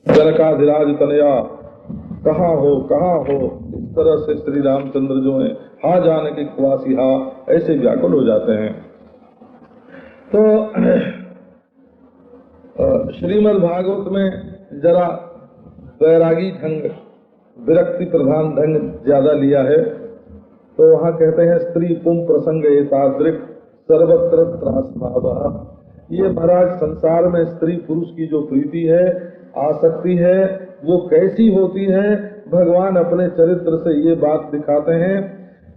जनकाधिराज तनया कहाँ हो इस तरह से श्री रामचंद्र जो है हा जानकी कुवासी हा ऐसे व्याकुल हो जाते हैं। तो श्रीमद् भागवत में जरा वैरागी ढंग, विरक्ति प्रधान ढंग ज्यादा लिया है। तो वहाँ कहते हैं स्त्री पुम प्रसंग एतादृक् सर्वत्र त्रास भावः। ये महाराज संसार में स्त्री पुरुष की जो प्रीति है, आसक्ति है, वो कैसी होती है। भगवान अपने चरित्र से ये बात दिखाते हैं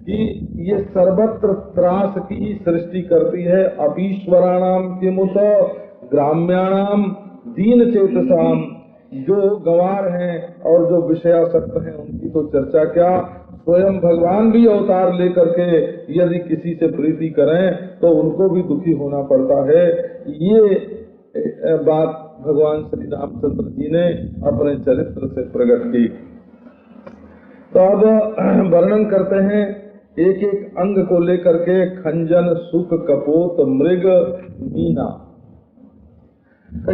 कि ये सर्वत्र त्रास की सृष्टि करती है। अपीश्वराणाम किमुत ग्राम्याणाम दीन चेतसाम, जो गंवार हैं और जो विषयासक्त हैं उनकी तो चर्चा क्या, स्वयं भगवान भी अवतार लेकर के यदि किसी से प्रीति करें तो उनको भी दुखी होना पड़ता है। ये बात भगवान श्री रामचंद्र जी ने अपने चरित्र से प्रकट की। तो अब वर्णन करते हैं एक एक अंग को लेकर के। खंजन सुख कपोत मृग मीना,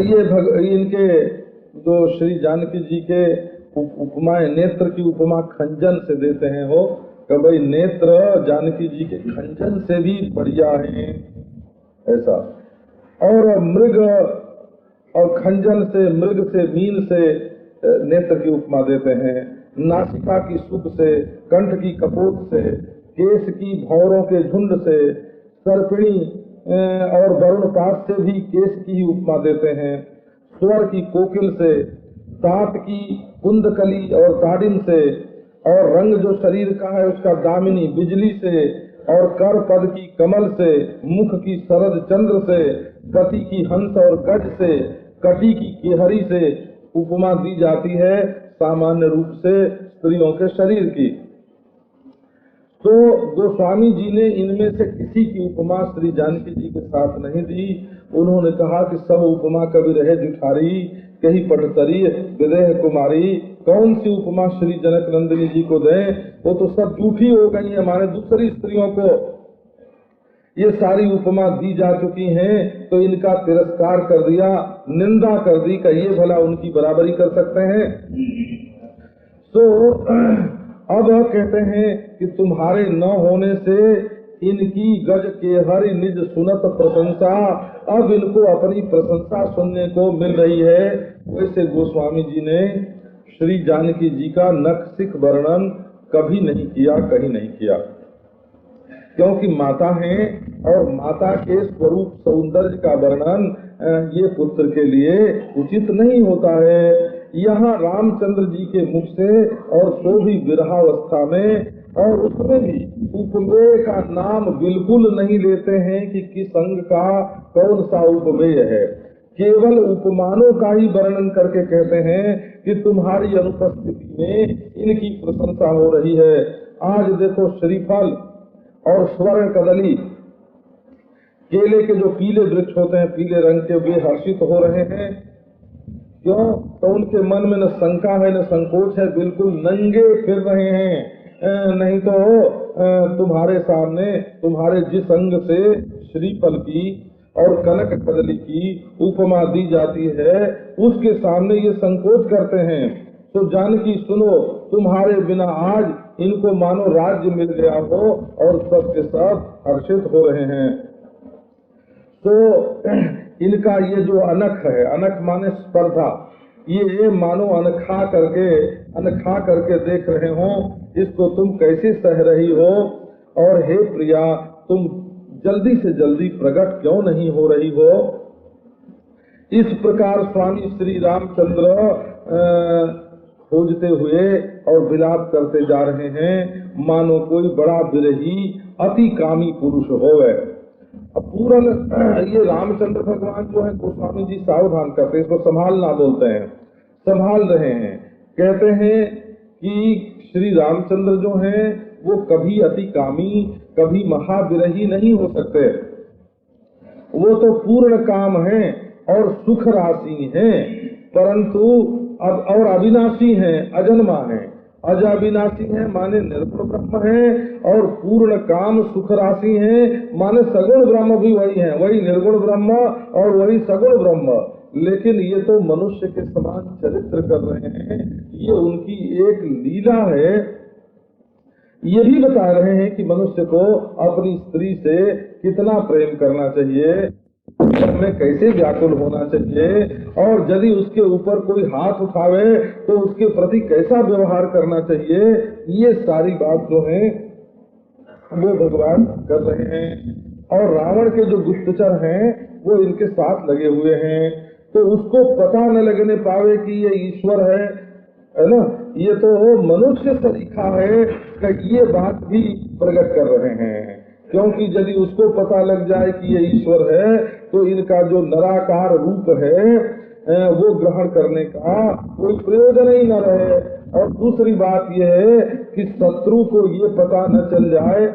ये इनके जो श्री जानकी जी के उपमाएं, नेत्र की उपमा खंजन से देते हैं हो कि भाई नेत्र जानकी जी के खंजन से भी बढ़िया हैं ऐसा। और मृग और खंजन से, मृग से, मीन से नेत्र की उपमा देते हैं। नासिका की सुख से, कंठ की कपोत से, केश की भौरों के झुंड से, सर्पिणी और वरुण पास से भी केश की ही उपमा देते हैं। स्वर की कोकिल से, दांत की कुंदकली और दाडिम से, और रंग जो शरीर का है उसका दामिनी बिजली से, और कर पद की कमल से, मुख की शरद चंद्र से, गति की हंस और गज से, कटी की केहरी से उपमा दी जाती है सामान्य रूप से स्त्रियों के शरीर की। तो गोस्वामी जी ने इनमें से किसी की उपमा श्री जानकी जी के साथ नहीं दी। उन्होंने कहा कि सब उपमा कवि रहे जुठारी, कहीं पटतरी विदेह कुमारी, कौन सी उपमा श्री जनक नंदिनी जी को दें, वो तो सब झूठी हो गई है। हमारे दूसरी स्त्रियों को ये सारी उपमा दी जा चुकी हैं, तो इनका तिरस्कार कर दिया, निंदा कर दी कि ये भला उनकी बराबरी कर सकते हैं। तो अब कहते हैं कि तुम्हारे न होने से इनकी गज के हरि निज सुनत प्रशंसा, अब इनको अपनी प्रशंसा सुनने को मिल रही है। वैसे गोस्वामी जी ने श्री जानकी जी का नखशिख वर्णन कभी नहीं किया, कहीं नहीं किया, क्योंकि माता हैं और माता के स्वरूप सौंदर्य का वर्णन ये पुत्र के लिए उचित नहीं होता है। यहाँ रामचंद्र जी के मुख से, और तो भी विरहावस्था में, और उसमें भी उपमेय का नाम बिल्कुल नहीं लेते हैं कि किस अंग का कौन सा उपमेय है। केवल उपमानों का ही वर्णन करके कहते हैं कि तुम्हारी अनुपस्थिति में इनकी प्रशंसा हो रही है। आज देखो श्रीफल और स्वर्ण कदली, केले के जो पीले वृक्ष होते हैं पीले रंग के, वे हर्षित हो रहे हैं। क्यों? तो उनके मन में न शंका है न संकोच है, बिल्कुल नंगे फिर रहे हैं। नहीं तो तुम्हारे सामने, तुम्हारे जिस अंग से श्रीफल की और कनक कदली की उपमा दी जाती है उसके सामने ये संकोच करते हैं। तो जानकी सुनो, तुम्हारे बिना आज इनको मानो राज्य मिल गया हो और सब के सब हर्षित हो रहे हैं। तो इनका ये जो अनख है, अनख माने स्पर्धा, ये मानो अनखा करके देख रहे हो, इसको तुम कैसे सह रही हो। और हे प्रिया, तुम जल्दी से जल्दी प्रकट क्यों नहीं हो रही हो। इस प्रकार स्वामी श्री रामचंद्र खोजते हुए और विलाप करते जा रहे हैं, मानो कोई बड़ा विरही अति कामी पुरुष होवे। अब पूरन ये रामचंद्र भगवान जो है गोस्वामी जी सावधान करते हैं, इसको संभालना बोलते हैं, संभाल रहे हैं। कहते हैं कि श्री रामचंद्र जो हैं वो कभी अति कामी, कभी महाविरही नहीं हो सकते। वो तो पूर्ण काम हैं और सुख राशि हैं, परंतु अब और अविनाशी हैं, अजन्मा हैं। अजाविनाशी है माने निर्गुण ब्रह्म है, और पूर्ण काम सुख राशि है माने सगुण ब्रह्म भी वही है, वही निर्गुण ब्रह्म और वही सगुण ब्रह्म। लेकिन ये तो मनुष्य के समान चरित्र कर रहे हैं, ये उनकी एक लीला है। ये भी बता रहे हैं कि मनुष्य को अपनी स्त्री से कितना प्रेम करना चाहिए, में कैसे व्याकुल होना चाहिए, और यदि उसके ऊपर कोई हाथ उठावे तो उसके प्रति कैसा व्यवहार करना चाहिए। ये सारी बात जो है वो भगवान कर रहे हैं। और रावण के जो गुप्तचर हैं वो इनके साथ लगे हुए हैं, तो उसको पता न लगने पावे कि ये ईश्वर है ना, ये तो मनुष्य तरीका है कि ये बात भी प्रकट कर रहे हैं। क्योंकि यदि उसको पता लग जाए कि ये ईश्वर है तो इनका जो निराकार रूप है वो ग्रहण करने का कोई प्रयोजन ही न रहे। और दूसरी बात यह है कि शत्रु को ये पता न चल जाए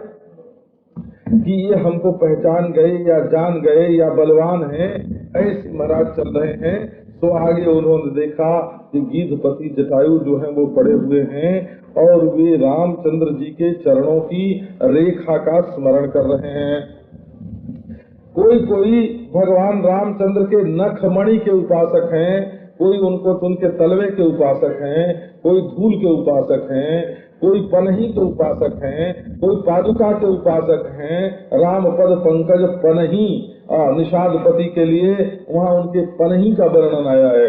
कि ये हमको पहचान गए या जान गए या बलवान हैं, ऐसे महाराज चल रहे हैं। तो आगे उन्होंने देखा कि गीधपति जटायु जो हैं वो पड़े हुए हैं और वे रामचंद्र जी के चरणों की रेखा का स्मरण कर रहे हैं। कोई कोई भगवान रामचंद्र के नखमणि के उपासक हैं, कोई उनके तलवे के उपासक हैं, कोई धूल के उपासक हैं, कोई पनही के उपासक हैं, कोई पादुका के उपासक हैं। राम पद पंकज पनही निषादपति के लिए वहाँ उनके पनही का वर्णन आया है।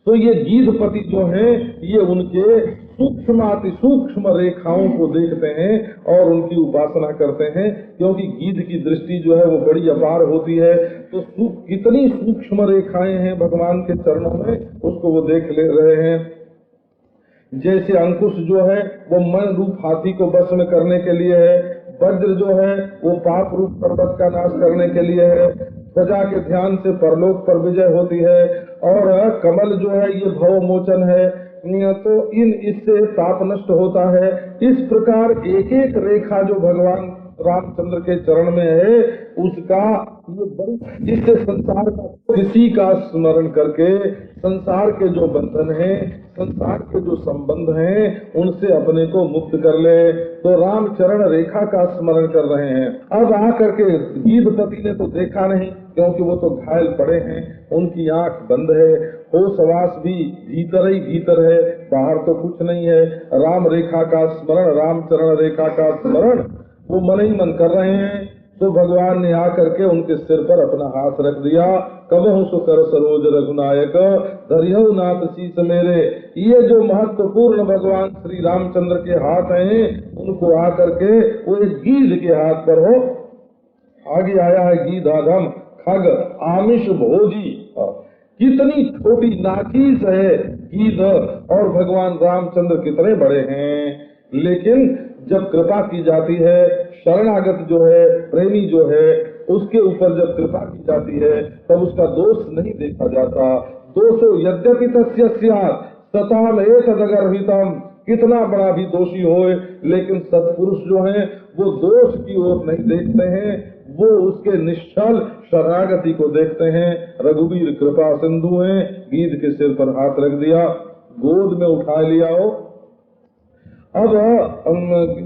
तो ये गीधपति जो हैं ये उनके सूक्ष्माति सूक्ष्म रेखाओं को देखते हैं और उनकी उपासना करते हैं, क्योंकि गीध की दृष्टि जो है वो बड़ी अपार होती है। तो कितनी सूक्ष्म रेखाएं हैं भगवान के चरणों में, उसको वो देख ले रहे हैं। जैसे अंकुश जो है वो मन रूप हाथी को वश में करने के लिए है, वज्र जो है वो पाप रूप पर्वत का नाश करने के लिए है, ध्वजा के ध्यान से परलोक पर विजय होती है, और कमल जो है ये भव मोचन है, तो इससे पाप नष्ट होता है। इस प्रकार एक एक रेखा जो भगवान रामचंद्र के चरण में है उसका ये बड़ी, जिससे संसार का किसी का स्मरण करके संसार के जो बंधन हैं, संसार के जो संबंध हैं उनसे अपने को मुक्त कर ले। तो रामचरण रेखा का स्मरण कर रहे हैं। अब आकर के गीधपति ने तो देखा नहीं, क्योंकि वो तो घायल पड़े हैं, उनकी आंख बंद है, होशवास भी भीतर ही भीतर है, बाहर तो कुछ नहीं है। राम रेखा का स्मरण, रामचरण रेखा का स्मरण वो मन ही मन कर रहे हैं। तो भगवान ने आकर के उनके सिर पर अपना हाथ रख दिया। कबहु सुकर सरोज रघुनायक धरिहु नाथ शीस मेरे। ये जो महत्वपूर्ण भगवान श्री रामचंद्र के हाथ हैं उनको आकर के वो एक गीध के हाथ पर हो। आगे आया है गीधाधम खग आमिष भोजी। कितनी छोटी नाचीस है गीध, और भगवान रामचंद्र कितने बड़े हैं। लेकिन जब कृपा की जाती है, शरणागत जो है, प्रेमी जो है, उसके ऊपर जब कृपा की जाती है तब उसका दोष नहीं देखा जाता। दोषो यद्यपि तस्य स्यात् सताम एतदगर्हितम्। कितना बड़ा भी दोषी होए, लेकिन सत्पुरुष जो हैं वो दोष की ओर नहीं देखते हैं, वो उसके निश्चल शरणागति को देखते हैं। रघुवीर कृपा सिंधु हैं। गीध के सिर पर हाथ रख दिया, गोद में उठा लिया हो। अब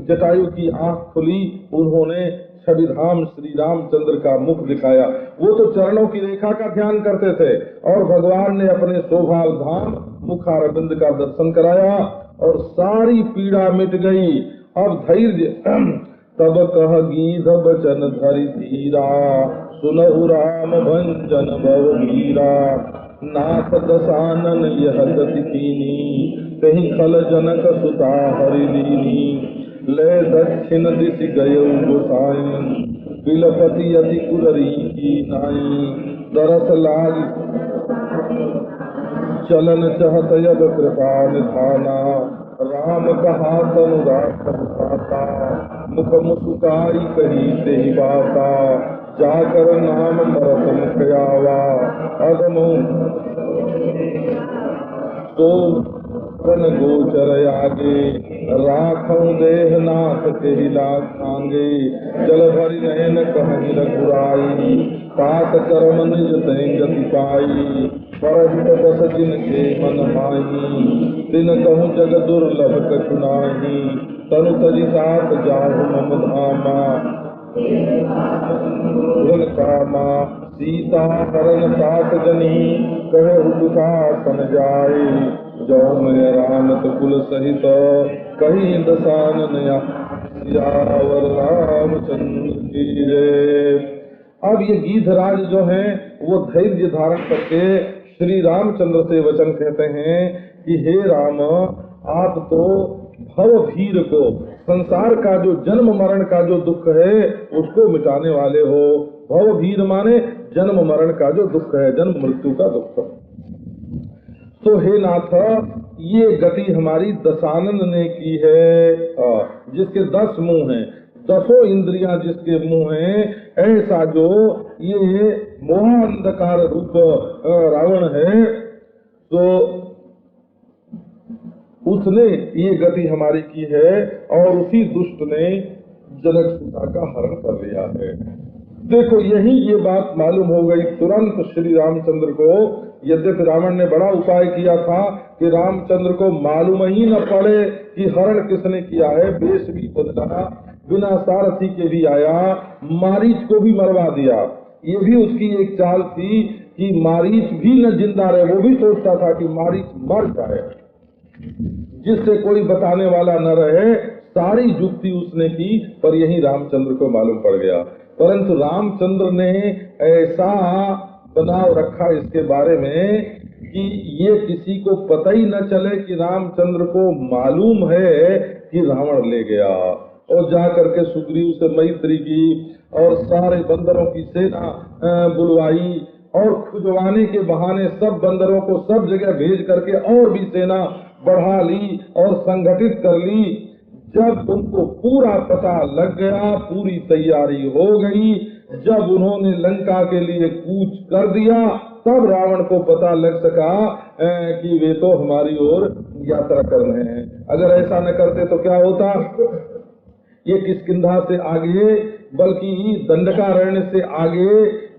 जटायु की आंख खुली, उन्होंने छविधाम श्री रामचंद्र का मुख दिखाया। वो तो चरणों की रेखा का ध्यान करते थे और भगवान ने अपने शोभा धाम मुखारविंद का दर्शन कराया और सारी पीड़ा मिट गई। अब धैर्य तब कह गीध बचन धरि धीरा सुनहु राम भंजन भव वीरा। नाथ दशानन यह गति कीनी कहीं खल जनक सुता हरि लीनी। ले दक्षिण दिशि गयौ गोसाई बिलपति अति कुलरी की नाई। दरस लाग चलन चहत यद कृपा निधाना। राम कहा तनु राता मुख मुस्काई कही ते बाता। जाकर नाम मरत मुख आवा अगमो तो कन गोचर आगे। राखों देह नाथ के लागे जल भरी नयन कहनी रघुराई। तात कर्म निज तय गति पाई परहित बस जिनके मन माही। दिन कहूँ जग दुर्लभ कछु नाही तनु तजि तात जाहु मम धामा। कामा सीता हरण तात जनी कहे दुखा तन जाए, जो मैं रामत कुल सहित कहीं दसानन सियावर रामचंद्र की जय। अब ये गीधराज जो हैं वो धैर्य धारण करके श्री रामचंद्र से वचन कहते हैं कि हे राम, आप तो भव भीर को, संसार का जो जन्म मरण का जो दुख है उसको मिटाने वाले हो। भव भीर माने जन्म मरण का जो दुख है, जन्म मृत्यु का दुख। तो हे नाथ, ये गति हमारी दशानन ने की है, जिसके 10 मुंह हैं, 10 इंद्रियां जिसके मुंह हैं, ऐसा जो ये मोहांधकार रूप रावण है, तो उसने ये गति हमारी की है और उसी दुष्ट ने जनक सुता का हरण कर लिया है। देखो यही ये बात मालूम हो गई तुरंत श्री रामचंद्र को। यद्यपि रावण ने बड़ा उपाय किया था कि रामचंद्र को मालूम ही न पड़े कि हरण किसने किया है, वेश भी बदला, बिना सारथी के भी आया, मारीच को भी मरवा दिया। ये भी उसकी एक चाल थी कि मारीच भी न जिंदा रहे, वो भी सोचता था कि मारीच मर जाए, जिससे कोई बताने वाला न रहे। सारी युक्ति उसने की, पर यही रामचंद्र को मालूम पड़ गया। परंतु रामचंद्र ने ऐसा बनाव रखा इसके बारे में कि ये किसी को पता ही न चले कि रामचंद्र को मालूम है कि रावण ले गया। और जा करके सुग्रीव से मैत्री की और सारे बंदरों की सेना बुलवाई और खुजवाने के बहाने सब बंदरों को सब जगह भेज करके और भी सेना बढ़ा ली और संगठित कर ली। जब उनको पूरा पता लग गया, पूरी तैयारी हो गई, जब उन्होंने लंका के लिए कूच कर दिया, तब रावण को पता लग सका कि वे तो हमारी ओर यात्रा कर रहे हैं। अगर ऐसा न करते तो क्या होता, ये किष्किंधा से आगे बल्कि दंडकारण्य से आगे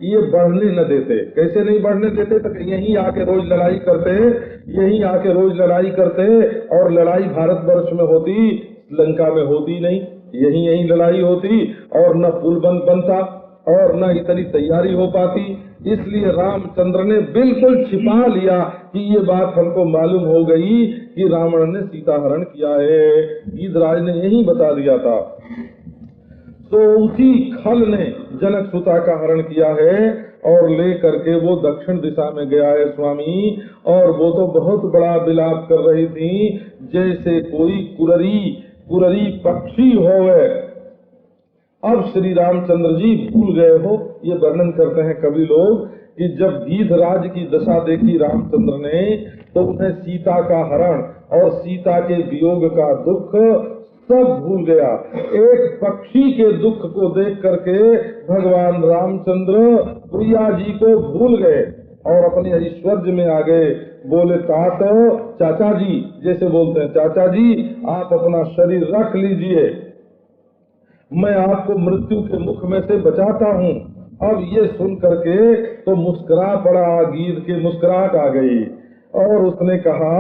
ये बढ़ने न देते। कैसे नहीं बढ़ने देते, तो यहीं आके रोज लड़ाई करते, यहीं आके रोज लड़ाई करते, और लड़ाई भारतवर्ष में होती, लंका में होती नहीं, यहीं लड़ाई होती और न पुल बनता और न इतनी तैयारी हो पाती। इसलिए रामचंद्र ने बिल्कुल छिपा लिया कि ये बात हमको मालूम हो गई कि रावण ने सीता हरण किया है। गीधराज ने यही बता दिया था। तो उसी खल ने जनक सुता का हरण किया है और ले करके वो दक्षिण दिशा में गया है स्वामी। और वो तो बहुत बड़ा विलाप कर रही थी, जैसे कोई कुररी पक्षी होवे। अब श्री रामचंद्र जी भूल गए हो। ये वर्णन करते हैं कवि लोग कि जब गीधराज की दशा देखी रामचंद्र ने, तो उन्हें सीता का हरण और सीता के वियोग का दुख सब भूल गया। एक पक्षी के दुख को देख करके भगवान रामचंद्र प्रिया जी को भूल गए और अपने ऐश्वर्य में आ गए। बोले तात चाचा जी, जैसे बोलते हैं, चाचा जी आप अपना शरीर रख लीजिए, मैं आपको मृत्यु के मुख में से बचाता हूँ। अब ये सुन करके तो मुस्कुरा पड़ा, गीध के मुस्कुराहट आ गई और उसने कहा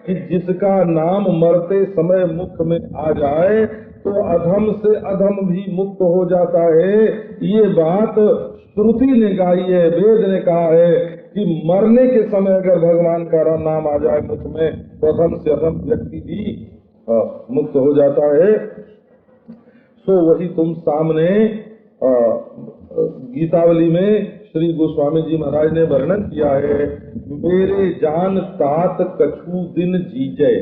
कि जिसका नाम मरते समय मुख में आ जाए तो अधम से अधम भी मुक्त हो जाता है। ये बात श्रुति ने गाई है, वेद ने कहा है कि मरने के समय अगर भगवान का नाम आ जाए मुख में तो अधम से अधम व्यक्ति भी मुक्त हो जाता है। तो वही तुम सामने गीतावली में श्री गोस्वामी जी महाराज ने वर्णन किया है, मेरे जान तात कछु दिन जीजे।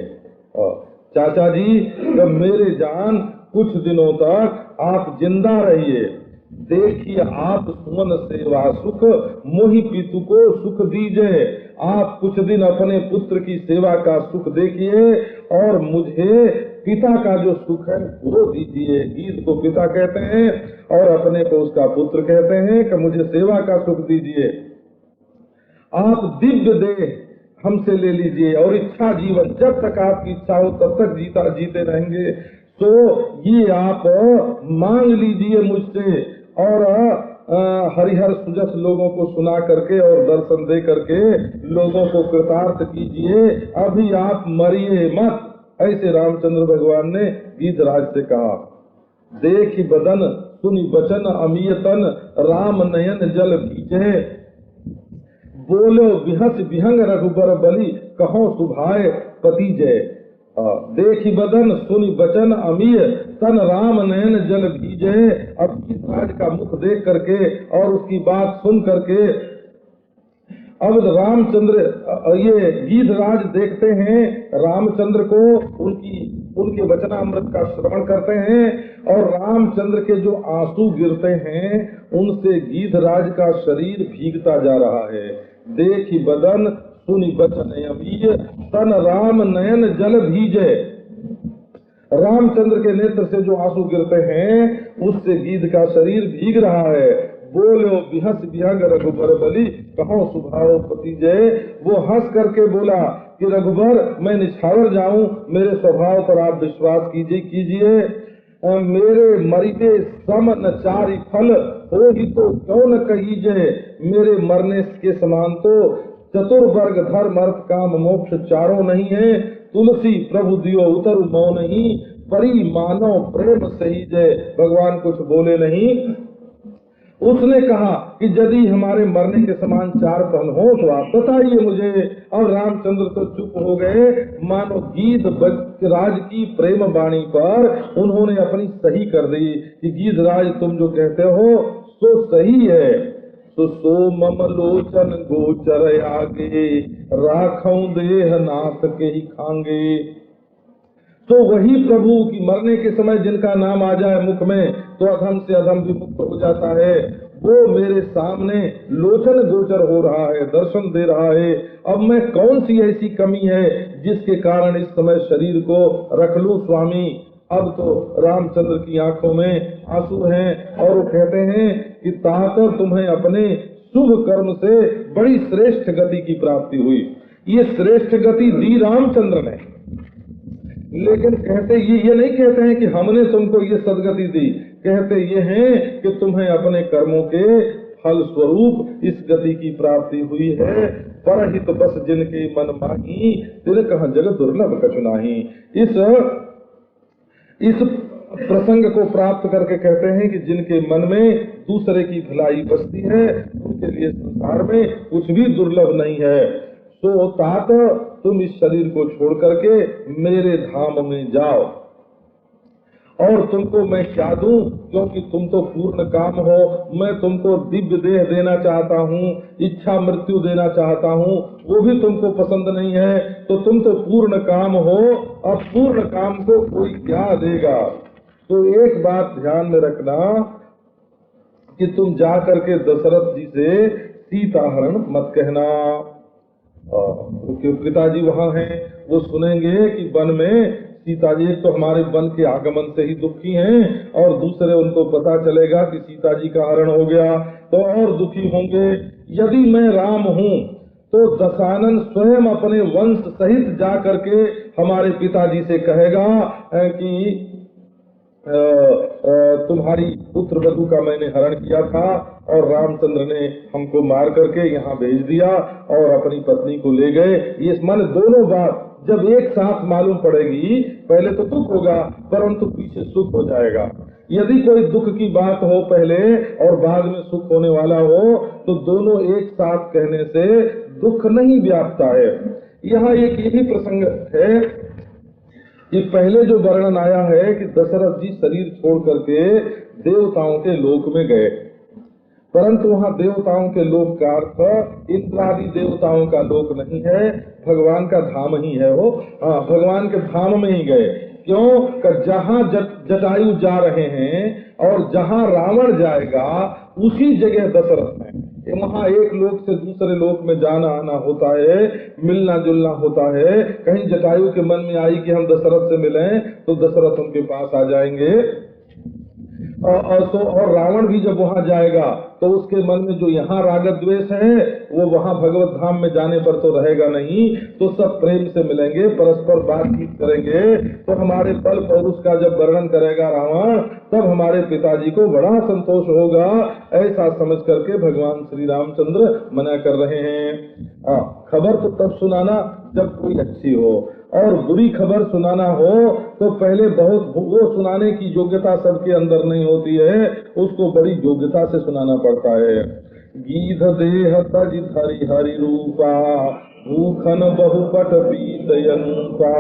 चाचा जी, जब मेरे जान कुछ दिनों तक आप जिंदा रहिए, देखिए आप सुमन सेवा सुख मोहि पितु को सुख दीजिए। आप कुछ दिन अपने पुत्र की सेवा का सुख देखिए और मुझे पिता का जो सुख है वो दीजिए। गीत को पिता कहते हैं और अपने को उसका पुत्र कहते हैं कि मुझे सेवा का सुख दीजिए। आप दिव्य देह हमसे ले लीजिए और इच्छा जीवन, जब तक आपकी इच्छा हो तब तक जीते रहेंगे। तो ये आप मांग लीजिए मुझसे और हरिहर सुजस लोगों को सुना करके और दर्शन दे करके लोगों को कृतार्थ कीजिए, अभी आप मरिए मत। ऐसे रामचंद्र भगवान ने गीधराज से कहा। देखी बदन सुनि बचन अमीय तन राम नयन जल भीजे। बोलो बिहस विहंग रघुबर बलि कहो सुभाए पति जय। देखी बदन सुनि बचन अमीय तन राम नयन जल भीजे। अब गीधराज का मुख देख करके और उसकी बात सुन करके अब रामचंद्र ये गीधराज देखते हैं रामचंद्र को, उनके वचनामृत का श्रवण करते हैं और रामचंद्र के जो आंसू गिरते हैं उनसे गीधराज का शरीर भीगता जा रहा है। देखी बदन सुनि बचन अमीय तन राम नयन जल भीजे। रामचंद्र के नेत्र से जो आंसू गिरते हैं उससे गीध का शरीर भीग रहा है। बोलो बिहस विहंग रघुबर बलि कहो सुभाओ पति जय। वो हंस करके बोला कि रघुबर मैं निछावर जाऊं, मेरे स्वभाव पर आप विश्वास कीजिए। मेरे मरिते सम न चारि फल हो ही तो क्यों न कहीजे। मेरे मरने के समान तो चतुर्वर्ग धर्म अर्थ काम मोक्ष चारों नहीं है। तुलसी प्रभु दियो उतरु मौ नहीं, परी मानो प्रेम सही जय। भगवान कुछ बोले नहीं। उसने कहा कि यदि हमारे मरने के समान चार फल हो तो आप बताइए मुझे। और रामचंद्र तो चुप हो गए, मानो गीधराज की प्रेम वाणी पर उन्होंने अपनी सही कर दी कि गीधराज तुम जो कहते हो सो सही है। तो सो मम लोचन गोचर आगे राखऊं देह नाथ के ही खांगे। तो वही प्रभु की मरने के समय जिनका नाम आ जाए मुख में तो अधम से अधम भी मुक्त हो जाता है, वो मेरे सामने लोचन गोचर हो रहा है, दर्शन दे रहा है। अब मैं कौन सी ऐसी कमी है जिसके कारण इस समय शरीर को रख लूं स्वामी। अब तो रामचंद्र की आंखों में आंसू हैं और वो कहते हैं कि तात तुम्हें अपने शुभ कर्म से बड़ी श्रेष्ठ गति की प्राप्ति हुई। ये श्रेष्ठ गति दी रामचंद्र ने, लेकिन कहते ये नहीं कहते हैं कि हमने तुमको ये सदगति दी। कहते ये हैं कि तुम्हें अपने कर्मों के फल स्वरूप इस गति की प्राप्ति हुई है। परहित बस जिनके मन माही तिल कहाँ जगत दुर्लभ कछु नाही। इस प्रसंग को प्राप्त करके कहते हैं कि जिनके मन में दूसरे की भलाई बसती है उनके लिए संसार में कुछ भी दुर्लभ नहीं है। तो तात तुम इस शरीर को छोड़ करके मेरे धाम में जाओ और तुमको मैं क्या दूं, क्योंकि तुम तो पूर्ण काम हो। मैं तुमको दिव्य देह देना चाहता हूँ, इच्छा मृत्यु देना चाहता हूँ, वो भी तुमको पसंद नहीं है। तो तुम तो पूर्ण काम हो, अब पूर्ण काम को कोई क्या देगा। तो एक बात ध्यान में रखना कि तुम जा करके दशरथ जी से सीता हरण मत कहना। क्योंकि पिताजी वहाँ हैं, वो सुनेंगे कि वन में सीता जी, एक तो हमारे वन के आगमन से ही दुखी हैं और दूसरे उनको पता चलेगा कि सीता जी का हरण हो गया तो और दुखी होंगे। यदि मैं राम हूँ तो दशानन स्वयं अपने वंश सहित जा करके हमारे पिताजी से कहेगा कि तुम्हारी पुत्र वधू का मैंने हरण किया था और रामचंद्र ने हमको मार करके यहाँ भेज दिया और अपनी पत्नी को ले गए। ये मन दोनों बात जब एक साथ मालूम पड़ेगी, पहले तो दुख होगा परंतु पीछे सुख हो जाएगा। यदि कोई दुख की बात हो पहले और बाद में सुख होने वाला हो तो दोनों एक साथ कहने से दुख नहीं व्यापता है। यहाँ एक यही प्रसंग है कि पहले जो वर्णन आया है कि दशरथ जी शरीर छोड़ करके देवताओं के लोक में गए, परंतु वहाँ देवताओं के लोक का अर्थ इंद्रादि देवताओं का लोक नहीं है, भगवान का धाम ही है वो। हाँ, भगवान के धाम में ही गए। क्यों? जहाँ जटायु जा रहे हैं और जहाँ रावण जाएगा उसी जगह दशरथ है। वहाँ एक लोक से दूसरे लोक में जाना आना होता है, मिलना जुलना होता है। कहीं जटायु के मन में आई कि हम दशरथ से मिलें तो दशरथ उनके पास आ जाएंगे। और रावण भी जब वहाँ जाएगा तो उसके मन में जो यहाँ राग द्वेष है वो वहाँ भगवत धाम में जाने पर तो रहेगा नहीं। तो सब प्रेम से मिलेंगे, परस्पर बातचीत करेंगे। तो हमारे बल पौरुष का जब वर्णन करेगा रावण तब हमारे पिताजी को बड़ा संतोष होगा। ऐसा समझ करके भगवान श्री रामचंद्र मना कर रहे हैं। खबर तो तब सुनाना जब कोई अच्छी हो। और बुरी खबर सुनाना हो तो पहले बहुत वो सुनाने की योग्यता सबके अंदर नहीं होती है, उसको बड़ी योग्यता से सुनाना पड़ता है। गीध देह तज धरि हरि रूपा, भूखन बहुपट पीत अनूपा,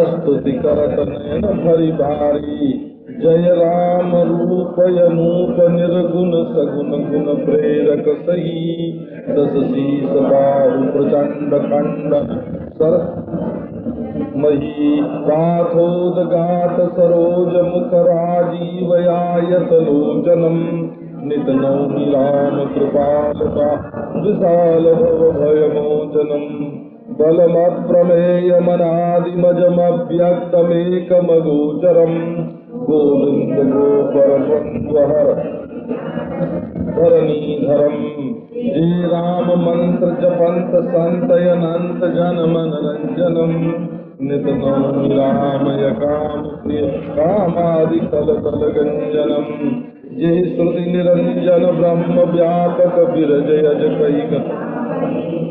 स्तुति करत नयन भरि भारी, जय राम रूप अनूप निर्गुण सगुण गुण प्रेरक सही, दस शीस बाहु प्रचंड खंडन सर मही, गाथोदगात सरोज मुख राजीव आयत लोचनम, नित नौमि राम कृपाल विशाल भव भय मोचनम, बलमप्रमेयमनादिमजमव्यक्तमेकमगोचरम्, गोविंद गोपर द्वंद्वहर धरणीधरम्, जे राम मंत्र जपंत संतयनंत जन मनरंजनम्, नित नौमि रामय काम प्रिय कामादि कल कल गंजनम्, जे श्रुति निरंजन ब्रह्म व्यापक विरजय जकैक,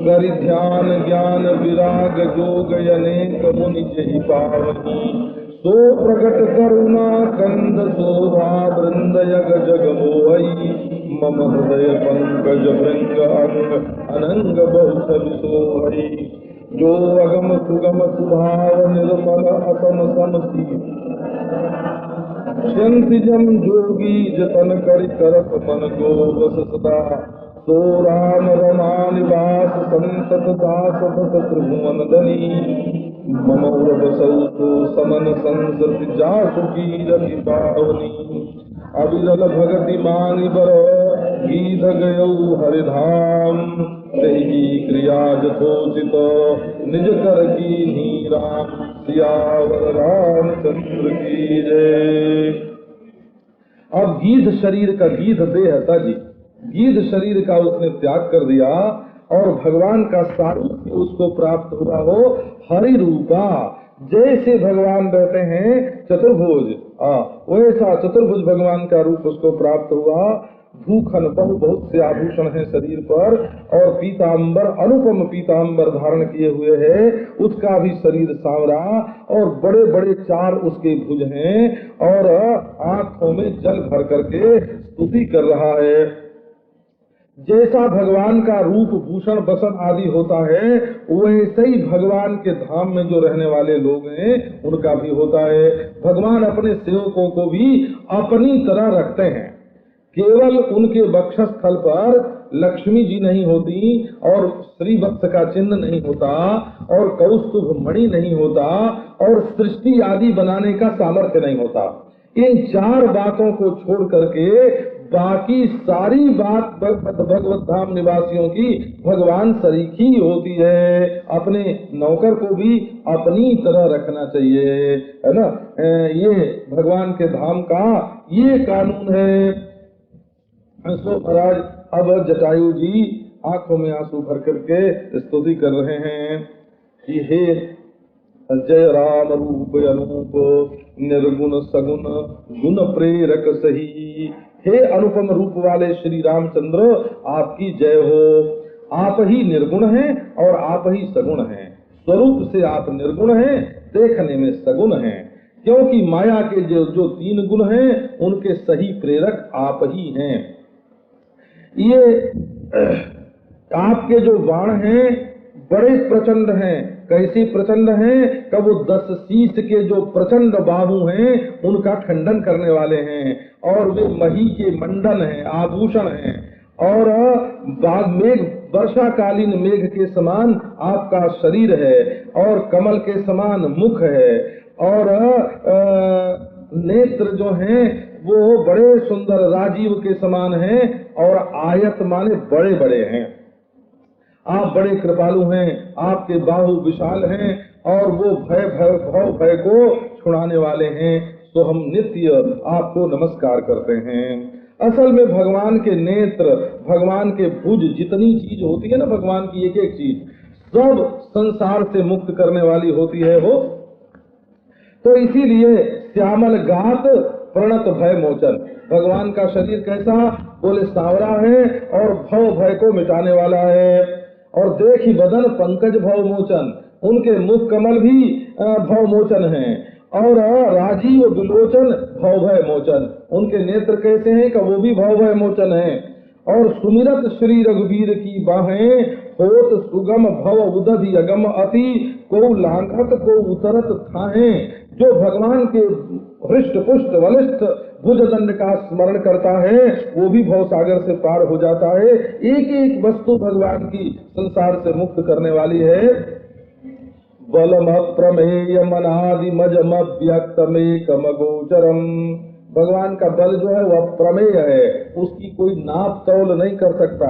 करि ध्यान ज्ञान विराग जोग अनेक मुनि जहि पावनी, सो प्रकट करुणा कंद शोभा वृंद यग जग मोहई, मम हृदय पंकज भृंग अंग अनंग बहु सब सोहई, जो अगम सुगम सुभाव निर्मल असम समसी, संतिजम जोगी जतन करि करत मन को बस सदा, सो राम रमा निवास संतत दास बस त्रिभुवन धनी, मम बसौ तो समन संसति जासु की रति पावनी, अविरल भगति मांगी बर गीत गयौ हरिधाम, तेहि क्रिया जथोचित निज कर की राम, सियावर रामचंद्र की जय। अब गीध शरीर का गीध देह तज, गीध शरीर का उसने त्याग कर दिया और भगवान का सारूप्य उसको प्राप्त हुआ हो, हरि रूपा, जैसे भगवान रहते हैं चतुर्भुज, वैसा चतुर्भुज भगवान का रूप उसको प्राप्त हुआ। भूखन बहुत से आभूषण हैं शरीर पर, और पीताम्बर अनुपम पीताम्बर धारण किए हुए है, उसका भी शरीर सांवरा, और बड़े बड़े चार उसके भुज हैं, और आंखों में जल भर करके स्तुति कर रहा है। जैसा भगवान का रूप भूषण बसन आदि होता है, वैसे ही भगवान के धाम में जो रहने वाले लोग हैं उनका भी होता है। भगवान अपने सेवकों को भी अपनी तरह रखते हैं। केवल उनके वक्षस्थल पर लक्ष्मी जी नहीं होती, और श्री वत्स का चिन्ह नहीं होता, और कौस्तुभ मणि नहीं होता, और सृष्टि आदि बनाने का सामर्थ्य नहीं होता। इन चार बातों को छोड़ करके बाकी सारी बात भगवत धाम निवासियों की भगवान सरीखी होती है। अपने नौकर को भी अपनी तरह रखना चाहिए, है ना। ये भगवान के धाम का ये कानून है। महाराज अब जटायु जी आंखों में आंसू भर करके स्तुति कर रहे हैं कि हे जय राम रूप अनूप निर्गुण सगुण गुण प्रेरक सही, हे अनुपम रूप वाले श्री रामचंद्र आपकी जय हो। आप ही निर्गुण हैं और आप ही सगुण हैं। स्वरूप से आप निर्गुण हैं, देखने में सगुण हैं, क्योंकि माया के जो तीन गुण हैं उनके सही प्रेरक आप ही हैं। ये आपके जो बाण हैं बड़े प्रचंड हैं। कैसे प्रचंड हैं? कब वो 10 शीश के जो प्रचंड बाहु हैं उनका खंडन करने वाले हैं, और वे मही के मंडन हैं, आभूषण हैं, और मेघ वर्षाकालीन मेघ के समान आपका शरीर है, और कमल के समान मुख है, और नेत्र जो हैं वो बड़े सुंदर राजीव के समान हैं, और आयत माने बड़े बड़े हैं। आप बड़े कृपालु हैं, आपके बाहु विशाल हैं, और वो भय को छुड़ाने वाले हैं। तो हम नित्य आपको नमस्कार करते हैं। असल में भगवान के नेत्र, भगवान के भुज, जितनी चीज होती है ना भगवान की एक एक चीज, सब संसार से मुक्त करने वाली होती है वो। तो इसीलिए श्यामल गात प्रणत भय मोचन, भगवान का शरीर कैसा? बोले सांवरा है और भव भय को मिटाने वाला है। और देखी बदन पंकज भवमोचन, उनके मुख कमल भी भवमोचन हैं। और राजीव विलोचन भवभय मोचन, उनके नेत्र कैसे हैं कि वो भी भवभय मोचन हैं। और सुमिरत श्री रघुवीर की बाहें, होत सुगम भव उदधि अगम अति, को लांघत को उतरत थाहें। जो भगवान के हृष्ट पुष्ट बलिष्ठ भुजदंड का स्मरण करता है वो भी भव सागर से पार हो जाता है। एक एक वस्तु भगवान की संसार से मुक्त करने वाली है। बलम प्रमेय मनादि मजम व्यक्तमेकम गोचरम, भगवान का बल जो है वह प्रमेय है, उसकी कोई नाप तौल नहीं कर सकता।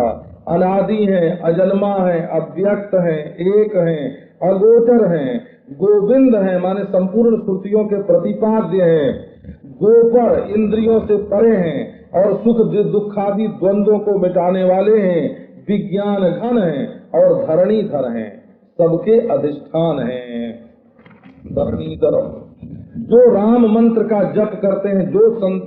अनादि है, अजन्मा है, अव्यक्त है, एक है, अगोचर है, गोविंद है माने संपूर्ण श्रुतियों के प्रतिपाद्य है, गोपर इंद्रियों से परे हैं और सुख दुखादि द्वंद्वों को मिटाने वाले हैं, विज्ञान घन है और धरणीधर हैं, सबके अधिष्ठान हैं। धरणीधर, जो राम मंत्र का जप करते हैं, जो संत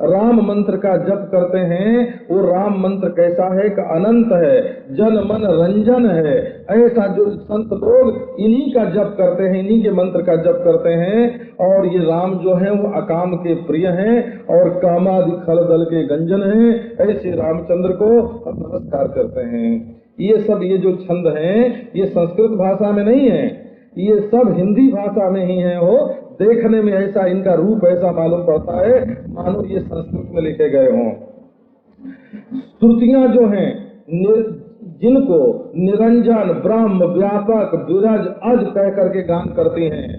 राम मंत्र का जप करते हैं, वो राम मंत्र कैसा है कि अनंत है, जन मन रंजन है। ऐसा जो संत लोग इन्हीं का जप करते हैं, इन्हीं के मंत्र का जप करते हैं। और ये राम जो है वो अकाम के प्रिय हैं और कामादि खल दल के गंजन हैं। ऐसे रामचंद्र को हम नमस्कार करते हैं। ये सब ये जो छंद हैं ये संस्कृत भाषा में नहीं है, ये सब हिंदी भाषा में ही है। वो देखने में ऐसा इनका रूप ऐसा मालूम पड़ता है मानो ये संस्कृत में लिखे गए हों। श्रुतियां जो हैं जिनको निरंजन ब्रह्म व्यापक विरज अज कह करके गान करती हैं,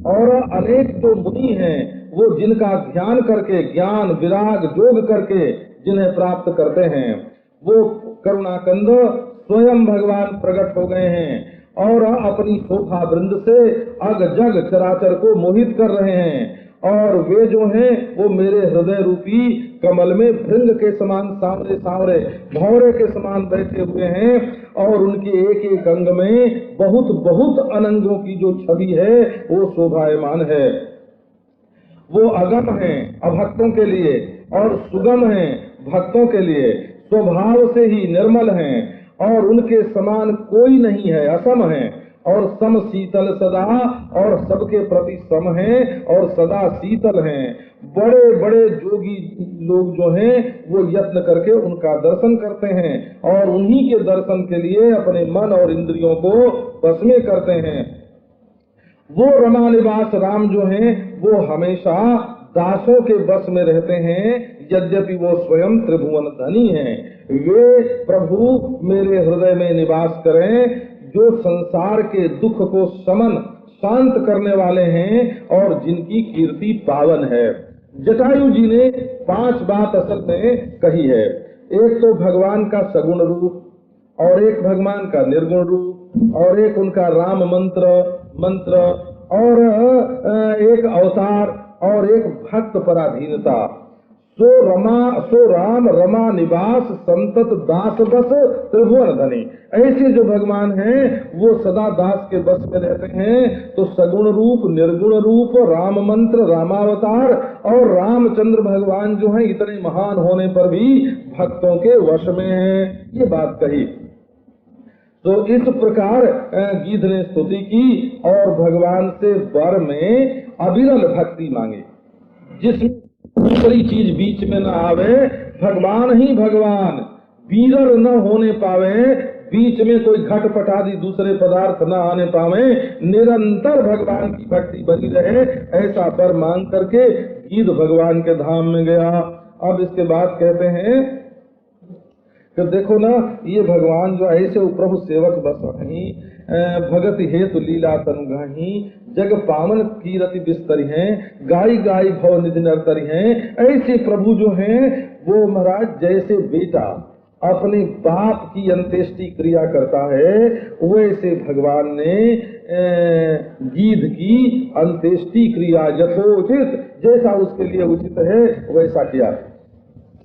और अनेक जो मुनि हैं वो जिनका ध्यान करके ज्ञान विराग जोग करके जिन्हें प्राप्त करते हैं, वो करुणाकंद स्वयं भगवान प्रकट हो गए हैं और अपनी शोभा वृंद से अग जग चराचर को मोहित कर रहे हैं। और वे जो हैं वो मेरे हृदय रूपी कमल में भृंग के समान सांवरे सांवरे भौरे के समान बैठे हुए हैं। और उनके एक एक अंग में बहुत बहुत अनंगों की जो छवि है वो शोभायमान है। वो अगम है अभक्तों के लिए और सुगम है भक्तों के लिए, स्वभाव से ही निर्मल हैं और उनके समान कोई नहीं है, असम है और सम शीतल सदा, और सबके प्रति सम है और सदा शीतल हैं। बड़े बड़े जोगी लोग जो हैं वो यत्न करके उनका दर्शन करते हैं और उन्हीं के दर्शन के लिए अपने मन और इंद्रियों को बस में करते हैं। वो रमा निवास राम जो हैं वो हमेशा दासों के बस में रहते हैं, यद्यपि वो स्वयं त्रिभुवन धनी हैं। वे प्रभु मेरे हृदय में निवास करें, जो संसार के दुख को शमन शांत करने वाले हैं और जिनकी कीर्ति पावन है। जटायु जी ने 5 बात असल में कही है। एक तो भगवान का सगुण रूप, और एक भगवान का निर्गुण रूप, और एक उनका राम मंत्र और एक अवतार और एक भक्त पराधीनता। सो राम रमा निवास संतत दास बस त्रिभुवन धनी। ऐसे जो भगवान हैं वो सदा दास के बस में रहते हैं। तो सगुण रूप, निर्गुण रूप, राम मंत्र, रामावतार और रामचंद्र भगवान जो हैं इतने महान होने पर भी भक्तों के वश में हैं, ये बात कही। तो इस प्रकार गीध ने स्तुति की और भगवान से वर में अविरल भक्ति मांगी, जिसमें दूसरी चीज बीच में न आवे, भगवान ही भगवान, विरल न होने पावे, बीच में कोई घटपट आदि दूसरे पदार्थ न आने पावे, निरंतर भगवान की भक्ति बनी रहे, ऐसा वर मांग करके गीध भगवान के धाम में गया। अब इसके बाद कहते हैं कि देखो ना, ये भगवान जो ऐसे प्रभु सेवक बस नहीं, भगत हेतु लीला तनुगाही, जग पावन कीरति बिस्तरी हैं, गाई गाई भव निधि नरतरी हैं। ऐसे प्रभु जो हैं वो महाराज जैसे बेटा अपने बाप की अंत्येष्टि क्रिया करता है, वैसे भगवान ने गीध की अंत्येष्टि क्रिया यथोचित जैसा उसके लिए उचित है वैसा किया।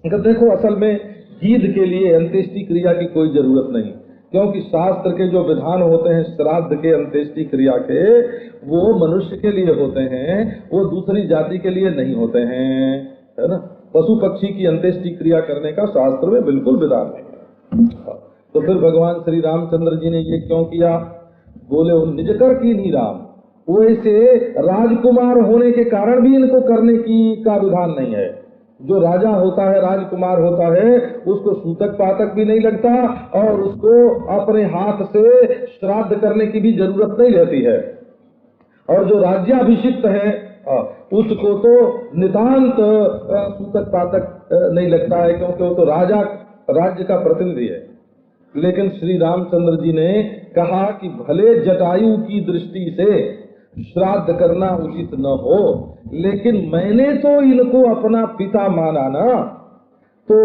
देखो असल में गीध के लिए अंत्येष्टि क्रिया की कोई जरूरत नहीं, क्योंकि शास्त्र के जो विधान होते हैं श्राद्ध के अंत्येष्टि क्रिया के, वो मनुष्य के लिए होते हैं, वो दूसरी जाति के लिए नहीं होते हैं, है ना। पशु पक्षी की अंत्येष्टि क्रिया करने का शास्त्र में बिल्कुल विधान नहीं है। तो फिर भगवान श्री रामचंद्र जी ने ये क्यों किया? बोले वो निज कर की नहीं राम, वो ऐसे राजकुमार होने के कारण भी इनको करने का विधान नहीं है। जो राजा होता है, राजकुमार होता है, उसको सूतक पातक भी नहीं लगता और उसको अपने हाथ से श्राद्ध करने की भी जरूरत नहीं रहती है। और जो राज्याभिषिक्त है उसको तो नितांत सूतक पातक नहीं लगता है, क्योंकि वो तो राज्य का प्रतिनिधि है। लेकिन श्री रामचंद्र जी ने कहा कि भले जटायु की दृष्टि से श्राद्ध करना उचित न हो, लेकिन मैंने तो इनको अपना पिता माना ना, तो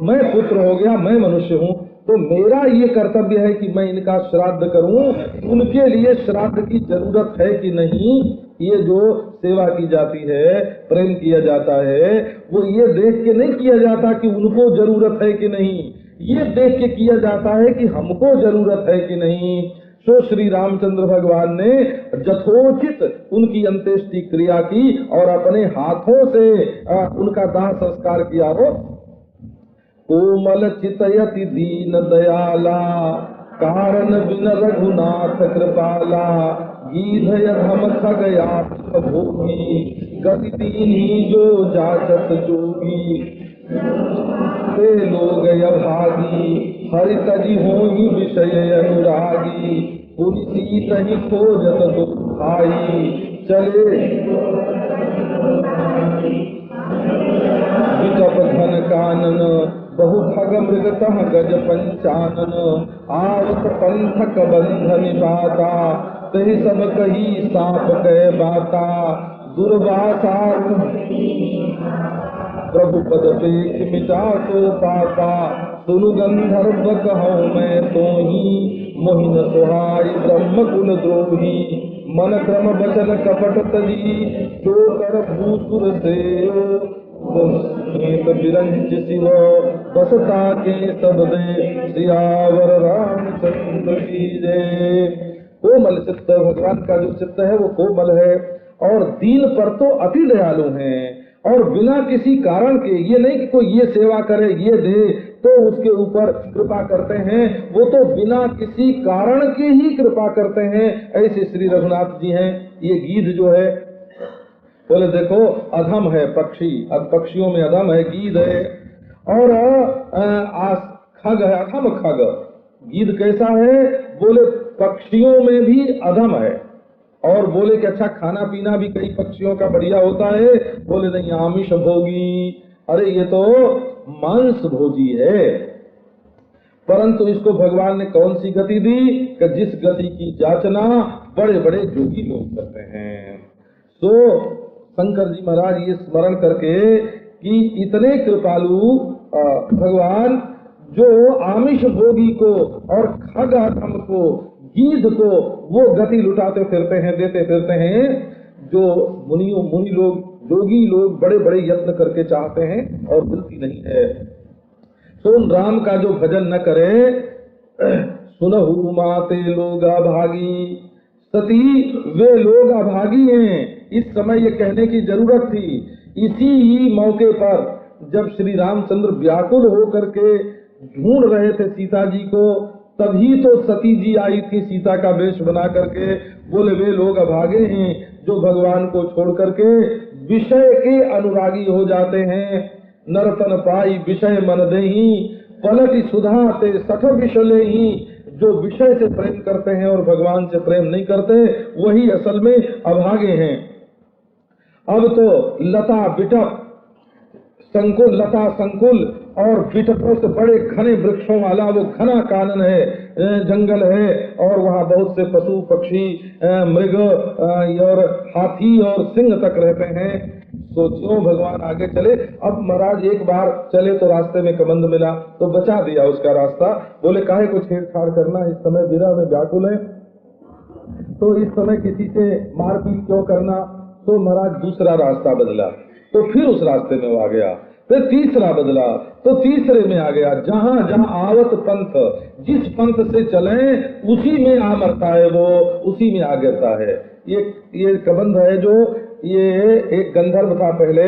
मैं पुत्र हो गया, मैं मनुष्य हूँ, तो मेरा ये कर्तव्य है कि मैं इनका श्राद्ध करूं। उनके लिए श्राद्ध की जरूरत है कि नहीं, ये जो सेवा की जाती है, प्रेम किया जाता है, वो ये देख के नहीं किया जाता कि उनको जरूरत है कि नहीं, ये देख के किया जाता है कि हमको जरूरत है कि नहीं। तो श्री रामचंद्र भगवान ने यथोचित उनकी अंत्येष्टि क्रिया की और अपने हाथों से उनका दाह संस्कार किया हो। कोमल चितयति दीन दयाला, कारण बिन रघुनाथ कृपाला, गीधय धम खगया भोगी, गति दीन्ही जो जाचत जोगी, ते लोग अभागी, हरि तजी होई विषय अनुरागी, पुनि सीत ही खोजत दुखाई, चले विकप घन कानन, बहु खग मृगतः गज पंचानन, आवत पंथक बंध निपाता, तहि सब कही साप कह बाता, दुर्वासा प्रभु पद पेख मिटा तो पापा, सुनु गंधर्व कहूँ मैं तो ही, मोहिन सुहाई ब्रह्म कुल द्रोही, मन क्रम बचन कपट तजी, तो कर भूसुर से बिरंज शिव, बसता के सब दे, सियावर रामचंद्र की जय। कोमल चित्त, भगवान का जो चित्त है वो कोमल है और दीन पर तो अति दयालु हैं, और बिना किसी कारण के, ये नहीं कि कोई ये सेवा करे, ये दे तो उसके ऊपर कृपा करते हैं, वो तो बिना किसी कारण के ही कृपा करते हैं। ऐसे श्री रघुनाथ जी हैं। ये गीध जो है, बोले देखो अधम है पक्षी, अब पक्षियों में अधम है, गीध है, और खग है, अधम खग। गीध कैसा है? बोले पक्षियों में भी अधम है। और बोले कि अच्छा खाना पीना भी कई पक्षियों का बढ़िया होता है। बोले नहीं, आमिष भोगी, अरे ये तो मांस भोजी है। परंतु इसको भगवान ने कौन सी गति दी कि जिस गति की जाचना बड़े बड़े जोगी लोग करते हैं। तो शंकर जी महाराज ये स्मरण करके कि इतने कृपालु भगवान जो आमिष भोगी को और खग अधम को, गीध को वो गति लुटाते फिरते हैं, देते फिरते हैं, जो मुनि लोग, जोगी लोग बड़े बड़े यत्न करके चाहते हैं और मिलती नहीं है। सुन राम का जो भजन न करे, सुनहु माते लोग अभागी, सती वे लोग अभागी हैं। इस समय ये कहने की जरूरत थी। इसी ही मौके पर जब श्री रामचंद्र व्याकुल होकर के ढूंढ रहे थे सीता जी को, तभी तो सती जी आई थी सीता का वेश बना करके। बोले वे लोग अभागे हैं जो भगवान को छोड़ करके विषय के अनुरागी हो जाते हैं। नरतन पाई विषय मन देही, पलटी सुधाते सठ विषले ही। जो विषय से प्रेम करते हैं और भगवान से प्रेम नहीं करते, वही असल में अभागे हैं। अब तो लता बिटप संकुल, लता संकुल और बिटपों से बड़े घने वृक्षों वाला वो घना कानन है, जंगल है, और वहाँ बहुत से पशु पक्षी, मृग और हाथी और सिंह तक रहते हैं। सोचो भगवान आगे चले। अब महाराज एक बार चले तो रास्ते में कबंध मिला तो बचा दिया उसका रास्ता। बोले काहे को छेड़छाड़ करना, इस समय विरह में व्याकुल है, तो इस समय किसी से मारपीट क्यों करना। तो महाराज दूसरा रास्ता बदला तो फिर उस रास्ते में वो आ गया, फिर तीसरा बदला तो तीसरे में आ गया। जहाँ जहाँ आवत पंथ, जिस पंथ से चले उसी में आ मरता है वो, उसी में आ गिरता है। ये कबंध है जो, ये एक गंधर्व था पहले,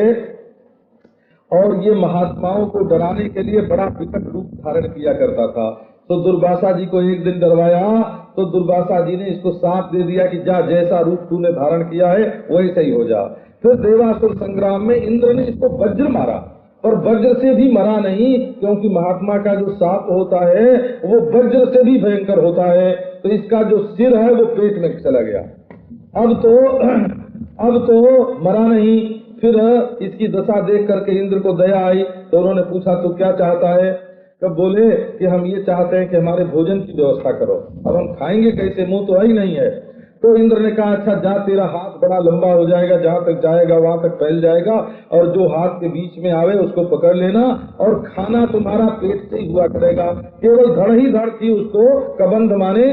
और ये महात्माओं को डराने के लिए बड़ा विकट रूप धारण किया करता था। तो दुर्वासा जी को एक दिन डरवाया, तो दुर्वासा जी ने इसको साफ दे दिया कि जा जैसा रूप तूने धारण किया है वैसा ही हो जा। फिर देवासुर संग्राम में इंद्र ने इसको वज्र मारा, और वज्र से भी मरा नहीं, क्योंकि महात्मा का जो साप होता है वो वज्र से भी भयंकर होता है। तो इसका जो सिर है वो पेट में चला गया। अब तो मरा नहीं। फिर इसकी दशा देख करके इंद्र को दया आई, तो उन्होंने पूछा तो क्या चाहता है? तब बोले कि हम ये चाहते हैं कि हमारे भोजन की व्यवस्था करो। अब हम खाएंगे कैसे, मुंह तो ही नहीं है। तो इंद्र ने कहा अच्छा जा, तेरा हाथ बड़ा लंबा हो जाएगा, जहाँ तक जाएगा वहां तक फैल जाएगा, और जो हाथ के बीच में आवे उसको पकड़ लेना, और खाना तुम्हारा पेट से ही हुआ करेगा। केवल धड़ ही धड़ थी उसको, कबंध माने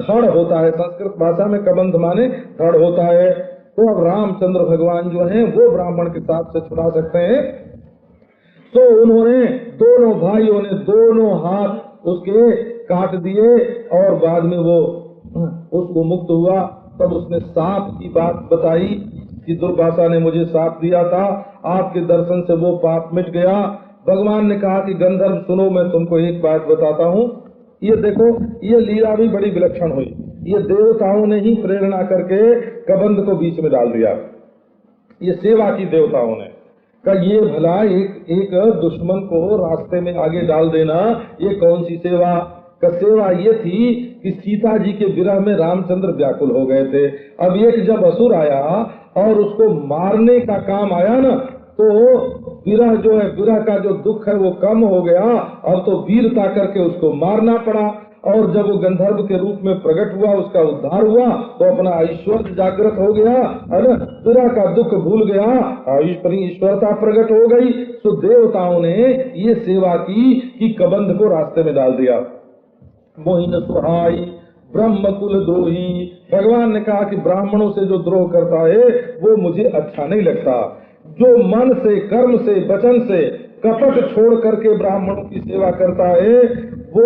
धड़ होता है, संस्कृत भाषा में कबंध माने धड़ होता है। तो अब रामचंद्र भगवान जो हैं वो ब्राह्मण के साथ से छुड़ा सकते हैं। तो उन्होंने दोनों भाइयों ने दोनों हाथ उसके काट दिए, और बाद में वो उसको मुक्त हुआ। तब उसने सांप की बात बताई कि दुर्वासा ने मुझे सांप दिया था, आपके दर्शन से वो पाप मिट गया। भगवान ने कहा कि गंधर्व सुनो, मैं तुमको एक बात बताता हूँ। ये देखो, ये लीला भी बड़ी विलक्षण हुई। ये देवताओं ने ही प्रेरणा करके कबंध को बीच में डाल दिया। ये सेवा की देवताओं ने का ये भला एक दुश्मन को रास्ते में आगे डाल देना, ये कौन सी सेवा? का सेवा ये थी कि सीता जी के विरह में रामचंद्र व्याकुल हो गए थे। अब एक जब असुर आया और उसको मारने का काम आया ना, तो विरह जो है, विरह का जो दुख है वो कम हो गया। अब तो वीरता करके उसको मारना पड़ा, और जब वो गंधर्व के रूप में प्रकट हुआ, उसका उद्धार हुआ, तो अपना ऐश्वर्य जागृत हो गया, है ना, विरह का दुख भूल गया, ईश्वरता प्रकट हो गई। तो देवताओं ने ये सेवा की कि कबंध को रास्ते में डाल दिया। मोहिन सुहाई ब्रह्म कुल द्रोही, भगवान ने कहा कि ब्राह्मणों से जो द्रोह करता है वो मुझे अच्छा नहीं लगता। जो मन से, कर्म से, वचन से कपट छोड़ करके ब्राह्मणों की सेवा करता है, वो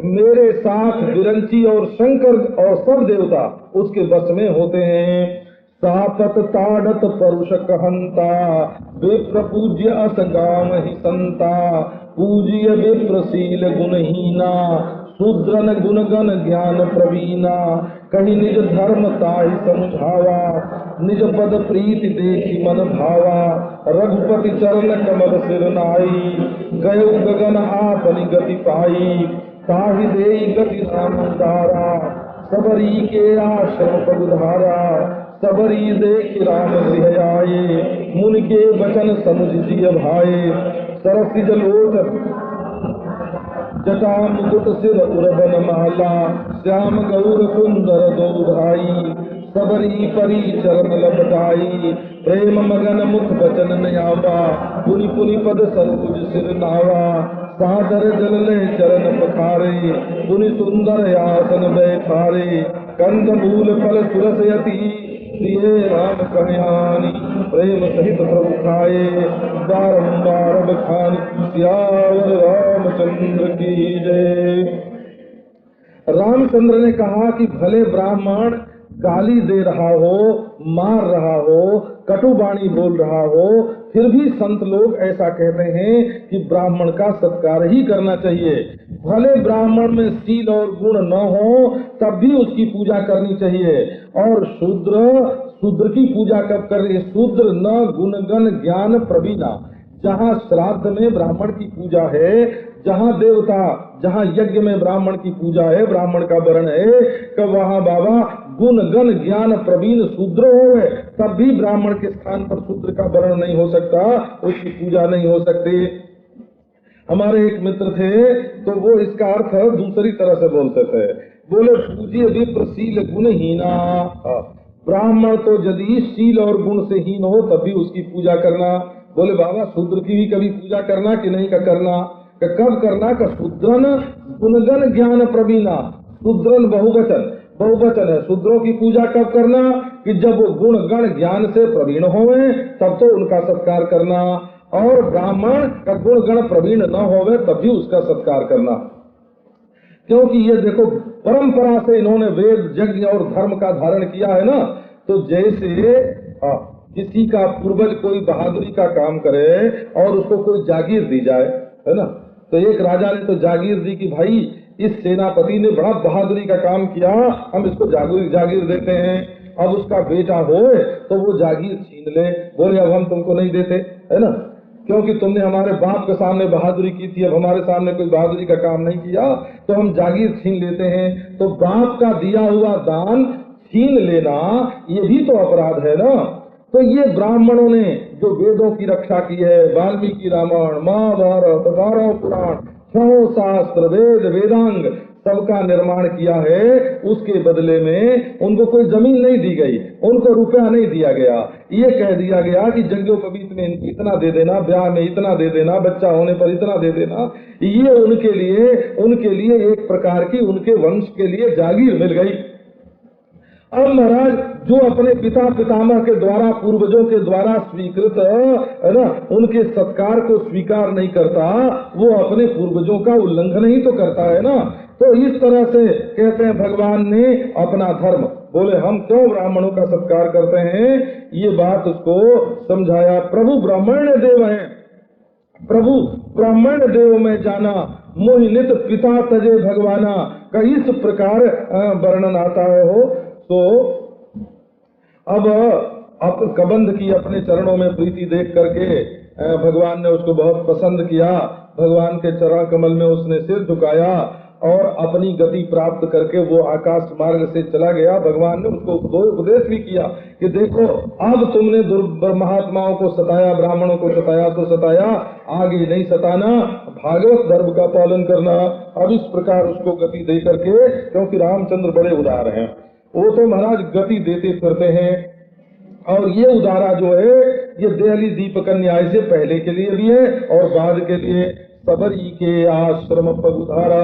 मेरे साथ विरंची और शंकर और सब देवता उसके वश में होते हैं। सातत ताड़त परुष कहंता, विप्र पूज्य असगाम ही संता, पूज्य विप्रशील गुणहीना, शूद्रन गुणगण ज्ञान प्रवीणा, कहीं निज धर्म ताहि समझावा, निज पद प्रीति देखी मन भावा, रघुपति चरण कमल सिर नाई, गयो गगन आपनि गति पाई, ताहि देई गति राम उदारा, सबरी के आश्रम पगुधारा, सबरी देख राम गृह आए, मुनि के वचन समुझ जिय भाए, सरसिज लोचन जटा मुकुट सिर उर्बन माला, श्याम गौर सुंदर दो भाई, सबरी परी चरण लपटाई, प्रेम मगन मुख वचन नयावा, पुनि पुनि पद सरोज सिर नावा, सादर जल ले चरण पखारे, पुनि सुंदर आसन बैठारे, कंद मूल फल सुरस यति, प्रिय राम कल्याणी, प्रेम सहित प्रभु खाए, बारंबार बखानी, सियावर रामचंद्र की जय। रामचंद्र ने कहा कि भले ब्राह्मण गाली दे रहा हो, मार रहा हो, कटुवाणी बोल रहा हो, फिर भी संत लोग ऐसा कहते हैं कि ब्राह्मण का सत्कार ही करना चाहिए। भले ब्राह्मण में शील और गुण न हो, तब भी उसकी पूजा करनी चाहिए। और शूद्र की पूजा कब करें? शूद्र न गुणगण ज्ञान प्रवीणा। जहाँ श्राद्ध में ब्राह्मण की पूजा है, जहाँ देवता, जहाँ यज्ञ में ब्राह्मण की पूजा है, ब्राह्मण का वर्ण है, कब वहाँ बाबा गुण गण ज्ञान प्रवीण शूद्र हो, तब भी ब्राह्मण के स्थान पर शूद्र का वर्ण नहीं हो सकता, उसकी पूजा नहीं हो सकती। हमारे एक मित्र थे, तो वो इसका अर्थ दूसरी तरह से बोलते थे। बोले पूज्य विप्रशील गुणहीना, ब्राह्मण तो यदि शील और गुण से हीन हो तब भी उसकी पूजा करना। बोले बाबा शूद्र की भी कभी पूजा करना कि नहीं का करना? कब करना? का शूद्रन गुणगण ज्ञान प्रवीणा, शूद्रन बहुवचन है। शूद्रों की पूजा कब करना? कि जब वो गुण गण ज्ञान से प्रवीण होवे तब तो उनका सत्कार करना, और ब्राह्मण का गुण गण प्रवीण न होवे तब भी उसका सत्कार करना। क्योंकि ये देखो परंपरा से इन्होंने वेद यज्ञ और धर्म का धारण किया है ना। तो जैसे किसी का पूर्वज कोई बहादुरी का काम करे और उसको कोई जागीर दी जाए, है ना, तो एक राजा ने तो जागीर दी कि भाई इस सेनापति ने बड़ा बहादुरी का काम किया, हम इसको जागीर देते हैं, अब उसका बेटा हो तो वो जागीर छीन ले। बोले अब हम तुमको नहीं देते, है ना, क्योंकि तुमने हमारे बाप के सामने बहादुरी की थी, अब हमारे सामने कोई बहादुरी का काम नहीं किया तो हम जागीर छीन लेते हैं। तो बाप का दिया हुआ दान छीन लेना ये भी तो अपराध है ना। तो ये ब्राह्मणों ने जो वेदों की रक्षा की है, वाल्मीकि रामायण, महाभारत, 12 पुराण, 6 शास्त्र, वेद, वेदांग सबका निर्माण किया है, उसके बदले में उनको कोई जमीन नहीं दी गई, उनको रुपया नहीं दिया गया। ये कह दिया गया कि यज्ञोपवीत में इनको इतना दे देना, ब्याह में इतना दे देना, बच्चा होने पर इतना दे देना। ये उनके लिए एक प्रकार की उनके वंश के लिए जागीर मिल गई। अब महाराज जो अपने पिता पितामह के द्वारा, पूर्वजों के द्वारा स्वीकृत है ना, उनके सत्कार को स्वीकार नहीं करता, वो अपने पूर्वजों का उल्लंघन ही तो करता है ना। तो इस तरह से कहते हैं भगवान ने अपना धर्म, बोले हम क्यों ब्राह्मणों का सत्कार करते हैं, ये बात उसको समझाया। प्रभु ब्राह्मण देव है, प्रभु ब्राह्मण देव में जाना, मोहिनित पिता तजे भगवाना का इस प्रकार वर्णन आता है। हो तो अब कबंध की अपने चरणों में प्रीति देख करके भगवान ने उसको बहुत पसंद किया। भगवान के चरण कमल में उसने सिर झुकाया और अपनी गति प्राप्त करके वो आकाश मार्ग से चला गया। भगवान ने उसको उपदेश भी किया कि देखो अब तुमने महात्माओं को सताया, ब्राह्मणों को सताया तो सताया, आगे नहीं सताना, भागवत धर्म का पालन करना। अब इस प्रकार उसको गति दे करके, क्योंकि रामचंद्र बड़े उदार हैं, वो तो महाराज गति देते फिरते हैं। और ये उदारा जो है ये देहली दीपक न्याय से पहले के लिए भी है और बाद के लिए। सबरी के आश्रम पर उधारा,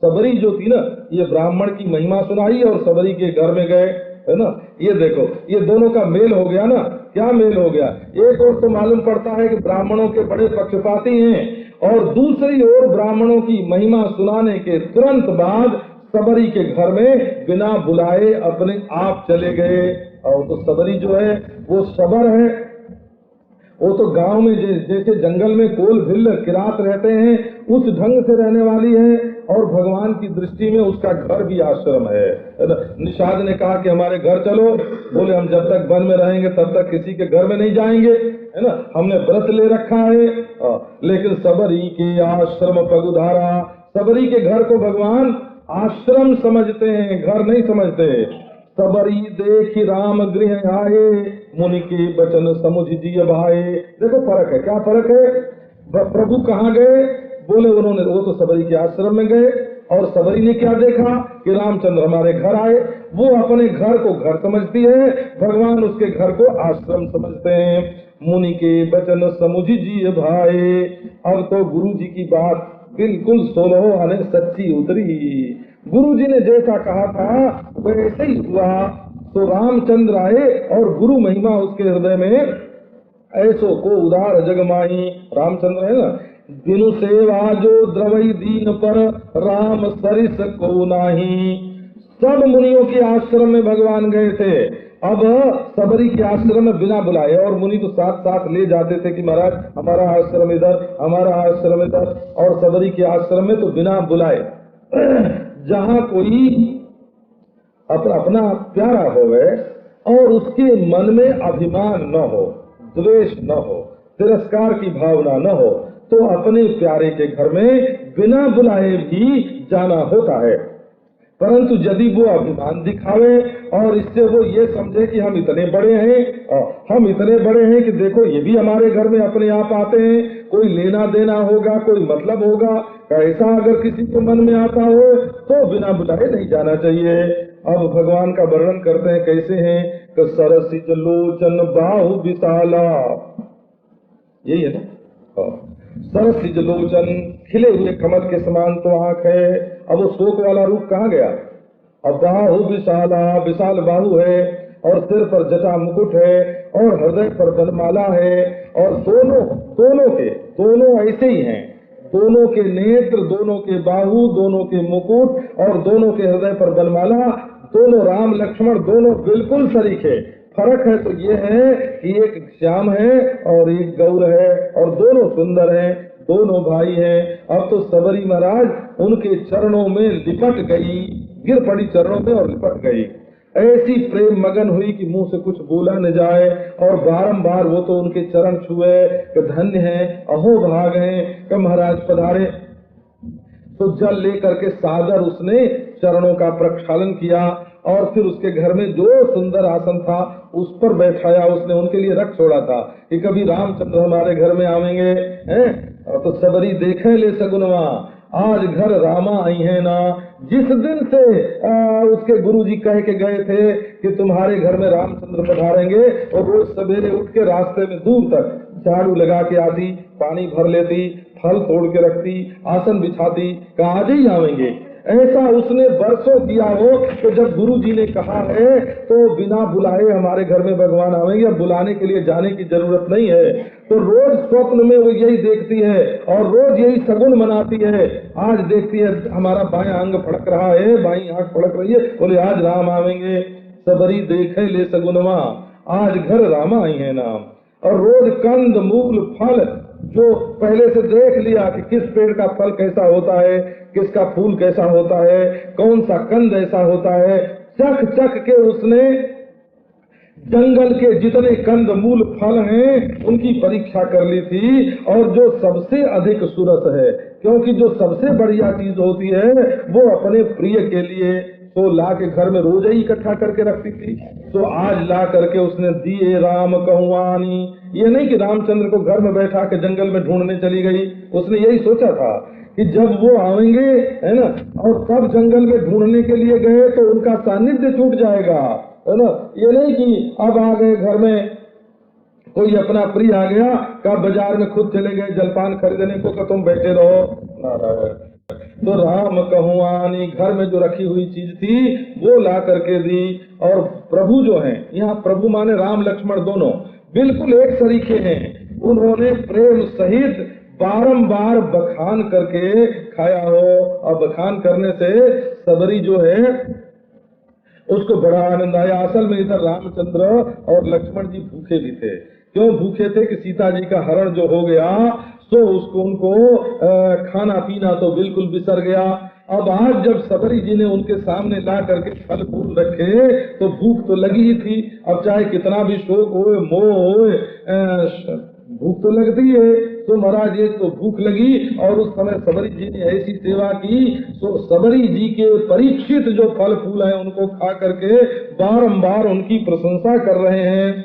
सबरी जो थी ना, ये ब्राह्मण की महिमा सुनाई और सबरी के घर में गए, है ना। ये देखो ये दोनों का मेल हो गया ना। क्या मेल हो गया, एक ओर तो मालूम पड़ता है कि ब्राह्मणों के बड़े पक्षपाती हैं और दूसरी ओर ब्राह्मणों की महिमा सुनाने के तुरंत बाद सबरी के घर में बिना बुलाए अपने आप चले गए। और तो सबरी जो है वो सबर है, वो तो गांव में जैसे जंगल में कोल भिल्ल किरात रहते हैं उस ढंग से रहने वाली है और भगवान की दृष्टि में उसका घर भी आश्रम है। निषाद ने कहा कि हमारे घर चलो, बोले हम जब तक वन में रहेंगे तब तक किसी के घर में नहीं जाएंगे, है ना, हमने व्रत ले रखा है। लेकिन सबरी के आश्रम पगुधारा, सबरी के घर को भगवान आश्रम समझते हैं, घर नहीं समझते। सबरी देखी राम गृह आए, मुनि के बचन समुझ जिय भाए। देखो फर्क है, क्या फर्क है। प्रभु कहाँ गए, बोले उन्होंने, वो तो सबरी के आश्रम में गए और सबरी ने क्या देखा कि रामचंद्र हमारे घर आए। वो अपने घर को घर समझती है, भगवान उसके घर को आश्रम समझते हैं। मुनि के बचन समुझ जिय भाए। अब तो गुरु जी की बात बिल्कुल सोलो हने सच्ची उतरी। गुरु जी ने जैसा कहा था वैसे ही हुआ। तो रामचंद्र आए और गुरु महिमा उसके हृदय में ऐसो को उदार जगमाही। रामचंद्र है ना, दिनु सेवा जो द्रवई दीन पर राम सरिस को नाही। सब मुनियों के आश्रम में भगवान गए थे। अब सबरी के आश्रम में बिना बुलाए, और मुनि तो साथ साथ ले जाते थे कि महाराज हमारा आश्रम इधर, हमारा आश्रम इधर, और सबरी के आश्रम में तो बिना बुलाए। जहाँ कोई अपना प्यारा होवे और उसके मन में अभिमान न हो, द्वेष न हो, तिरस्कार की भावना न हो, तो अपने प्यारे के घर में बिना बुलाए भी जाना होता है। परंतु यदि वो अभिमान दिखावे और इससे वो ये समझे कि हम इतने बड़े हैं, हम इतने बड़े हैं कि देखो ये भी हमारे घर में अपने आप आते हैं, कोई लेना देना होगा, कोई मतलब होगा, ऐसा अगर किसी के मन में आता हो तो बिना बुलाए नहीं जाना चाहिए। अब भगवान का वर्णन करते हैं, कैसे हैं कि सरसिज लोचन बाहु विशाला, यही है ना, सरसिज लोचन, खिले हुए कमल के समान तो आंख है। अब वो शोक वाला रूप कहाँ गया। अब बाहु विशाला, विशाल बाहु है और सिर पर जटा मुकुट है और हृदय पर बनमाला है, और दोनों ऐसे ही हैं। दोनों के नेत्र, दोनों के बाहु, दोनों के मुकुट और दोनों के हृदय पर बनमाला, दोनों राम लक्ष्मण दोनों बिल्कुल सरीखे। फर्क है तो ये है कि एक श्याम है और एक गौर है और दोनों सुंदर हैं, दोनों भाई हैं। अब तो सबरी महाराज उनके चरणों में लिपट गई, गिर पड़ी चरणों में और लिपट गई। ऐसी प्रेम मगन हुई कि मुंह से कुछ बोला न जाए, और बारंबार वो तो उनके चरण छुए कि धन्य है, अहो भाग हैं कि महाराज पधारे। तो जल लेकर के सादर उसने चरणों का प्रक्षालन किया, और फिर उसके घर में जो सुंदर आसन था उस पर बैठाया। उसने उनके लिए रख छोड़ा था कि कभी रामचंद्र हमारे घर में आवेंगे, हैं? तो सबरी देखे ले सगुनवा, आज घर रामा आई है ना। जिस दिन से उसके गुरुजी कह के गए थे कि तुम्हारे घर में रामचंद्र पधारेंगे, और रोज सवेरे उठ के रास्ते में दूर तक झाड़ू लगा के आती, पानी भर लेती, फल तोड़ के रखती, आसन बिछाती, कहा आज ही आवेंगे। ऐसा उसने बरसों किया हो कि जब गुरुजी ने कहा है तो बिना बुलाए हमारे घर में भगवान आवेंगे, अब बुलाने के लिए जाने की जरूरत नहीं है। तो रोज स्वप्न में वो यही देखती है और रोज यही सगुन मनाती है। आज देखती है हमारा बायां अंग फड़क रहा है, बाईं आंख फड़क रही है, बोले आज राम आवेंगे। सबरी देखे ले सगुनवा, आज घर रामा आई है नाम। और रोज कंद मूल फल जो पहले से देख लिया कि किस पेड़ का फल कैसा होता है, किसका फूल कैसा होता है, कौन सा कंद ऐसा होता है, चख चख के उसने जंगल के जितने कंद मूल फल हैं उनकी परीक्षा कर ली थी। और जो सबसे अधिक सुरस है, क्योंकि जो सबसे बढ़िया चीज होती है वो अपने प्रिय के लिए तो ला के घर में रोज ही इकट्ठा करके रखती थी। तो आज ला करके उसने दिए राम कहवानी। ये नहीं कि रामचंद्र को घर में बैठा के जंगल में ढूंढने चली गई, उसने यही सोचा था कि जब वो आवेंगे, है ना, और तब जंगल में ढूंढने के लिए गए तो उनका सानिध्य छूट जाएगा, है ना। ये नहीं कि अब आ गए घर में, कोई अपना प्रिय आ गया, का बाजार में खुद चले गए जलपान खरीदने को, तुम बैठे रहो। तो राम कहवानी, घर में जो रखी हुई चीज थी वो ला करके दी। और प्रभु जो हैं, यहाँ प्रभु माने राम लक्ष्मण दोनों बिल्कुल एक सरीखे हैं। उन्होंने प्रेम सहित बारंबार बखान करके खाया हो, और बखान करने से सबरी जो है उसको बड़ा आनंद आया। असल में इधर रामचंद्र और लक्ष्मण जी भूखे भी थे। क्यों भूखे थे कि सीता जी का हरण जो हो गया तो उसको उनको खाना पीना तो बिल्कुल बिसर गया। अब आज जब सबरी जी ने उनके सामने ला करके फल फूल रखे तो भूख तो लगी ही थी। अब चाहे कितना भी शोक हो, मोह हो, भूख तो लगती है। तो महाराज एक तो भूख लगी, और उस समय सबरी जी ने ऐसी सेवा की तो सबरी जी के परीक्षित जो फल फूल हैं उनको खा करके बारंबार उनकी प्रशंसा कर रहे हैं।